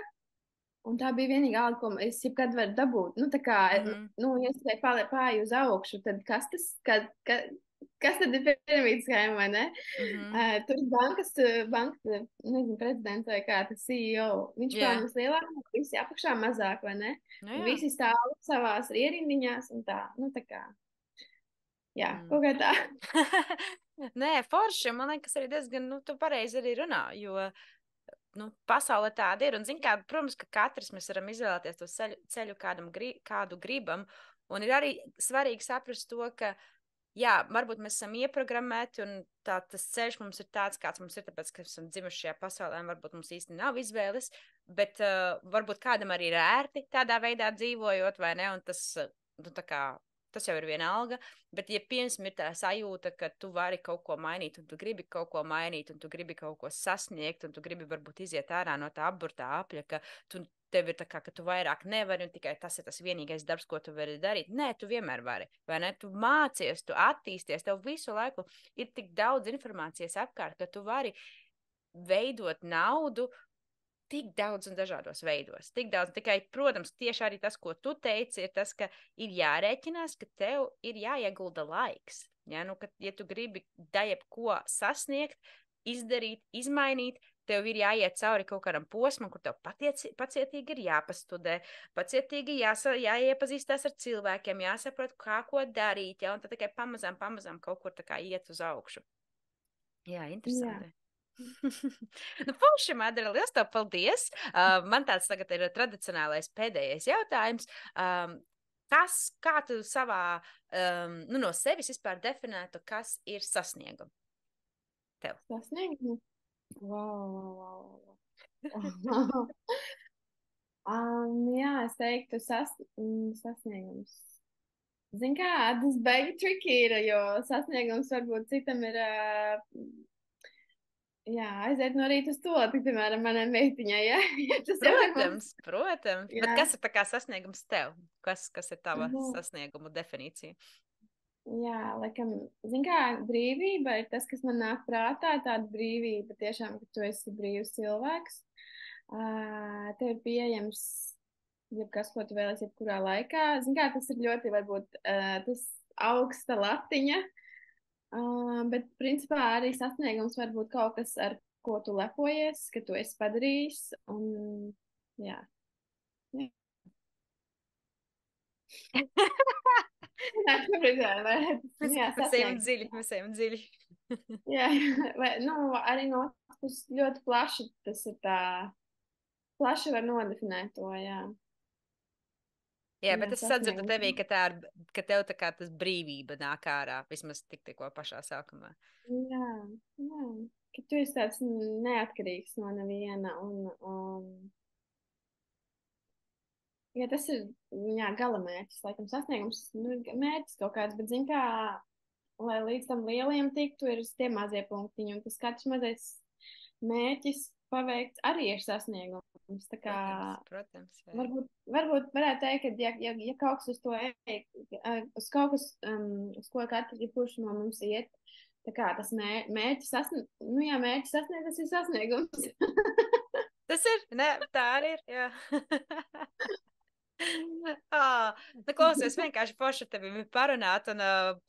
Un tā bija vienīgā alga, ko es jebkad varu dabūt. Nu, tā kā, nu, ja es pārēju uz augšu, tad kas tas, kas tad ir piramīdas schēma, vai ne? Tur bankas, nezinu, prezidents vai kā tas CEO, viņš pelna vislielāk, visi apakšā mazāk, vai ne? Nu, jā. Visi stāv savās ierindiņās un tā, nu, tā kā, jā, kaut kā tā. Nē, forši, man liekas, arī diezgan, nu, tu pareizi arī runā, jo, nu, pasaule tāda ir. Un, zin kā, protams, ka katrs mēs varam izvēlēties to ceļu kādu gribam. Un ir arī svarīgi saprast to, ka, jā, varbūt mēs esam ieprogrammēti un tas ceļš mums ir tāds, kāds mums ir, tāpēc, ka esam dzimuši šajā pasaulē, un varbūt mums īsti nav izvēles, bet varbūt kādam arī ir ērti tādā veidā dzīvojot, vai ne? Un tas, nu, tā kā, tas jau ir vienalga, bet, ja piemēram ir tā sajūta, ka tu vari kaut ko mainīt, un tu gribi kaut ko mainīt, un tu gribi kaut ko sasniegt, un tu gribi varbūt iziet ārā no tā apburtā apļa, ka tev ir tā kā, ka tu vairāk nevari, un tikai tas ir tas vienīgais darbs, ko tu vari darīt. Nē, tu vienmēr vari, vai ne? Tu mācies, tu attīsties, tev visu laiku ir tik daudz informācijas apkārt, ka tu vari veidot naudu tik daudz un dažādos veidos. Tik daudz, tikai, protams, tieši arī tas, ko tu teici, ir tas, ka ir jārēķinās, ka tev ir jāiegulda laiks. Ja, nu, ka, ja tu gribi jebko sasniegt, izdarīt, izmainīt, tev ir jāiet cauri kaut kādam posmam, kur tev pacietīgi ir jāpastudē, pacietīgi jāiepazīstās ar cilvēkiem, jāsaprot, kā ko darīt, ja, un tad tikai pamazām kaut kur tā kā iet uz augšu. Jā, interesanti. Jā. Nu, Falši, Madara, liels tev paldies. Man tāds tagad ir tradicionālais pēdējais jautājums. Kā tu savā, no sevis vispār definētu, kas ir sasniegums tev? Sasniegums? Wow. Jā, es teiktu sasniegums. Zin kā, tas baigi tricky ir, jo sasniegums varbūt citam ir... Jā, aiziet no rīta uz to, piemēram, manai meitiņai, ja? Protams. Bet kas ir tā kā sasniegums tev? Kas ir tava sasniegumu definīcija? Jā, laikam, zin kā, brīvība ir tas, kas man nāk prātā, tāda brīvība tiešām, ka tu esi brīvs cilvēks. Tev ir pieejams jebkas, ko tu vēlies jebkurā laikā. Zin kā, tas ir ļoti, varbūt, tas augsta latiņa, bet, principā, arī sasniegums var būt kaut kas, ar ko tu lepojies, ka tu esi padarījis. Un, jā. Mēs ejam dziļi. Jā, vai, nu, arī no otras ļoti plaši tas ir tā, plaši var nodefinēt to, jā. Jā, bet es sadzirdu tevī, ka tev tā kā tas brīvība nāk ārā, vismaz tikko pašā sākumā. Jā, ka tu esi tāds neatkarīgs no neviena, un jā, tas ir, jā, gala mērķis, laikam sasniegums, nu, mērķis kaut kāds, bet zin kā, lai līdz tam lielajam tiktu, ir tie mazie punktiņi, un tas katrs mazais mērķis paveikts arī ir sasniegums. Tā kā, protams, varbūt varētu teikt, ka ja kaut kas uz to uz kaut kas, uz ko katrs no mums iet, tā kā tas mērķis sasniegt, tas ir sasniegums. Tas ir, ne, tā arī ir, jā. Nu, klausies, vienkārši forši ar tevi parunāt, un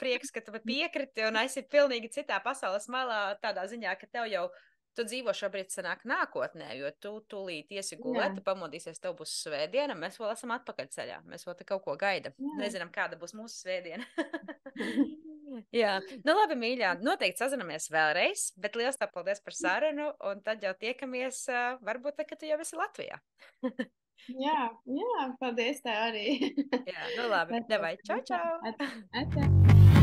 prieks, ka tu piekriti, un esi pilnīgi citā pasaules malā, tādā ziņā, ka tev jau tu dzīvo šobrīd sanāk nākotnē, jo tu tūlīt iesi gulēt, tu pamodīsies, tev būs svētdiena, mēs vēl esam atpakaļ ceļā, mēs vēl te kaut ko gaidam. Nezinām, kāda būs mūsu svētdiena. Jā, nu labi, mīļā, noteikti sazinamies vēlreiz, bet liels tā paldies par sarunu, un tad jau tiekamies, varbūt, ka tu jau esi Latvijā. Jā, paldies tev arī. Jā, nu labi, davai, čau, čau! Atā.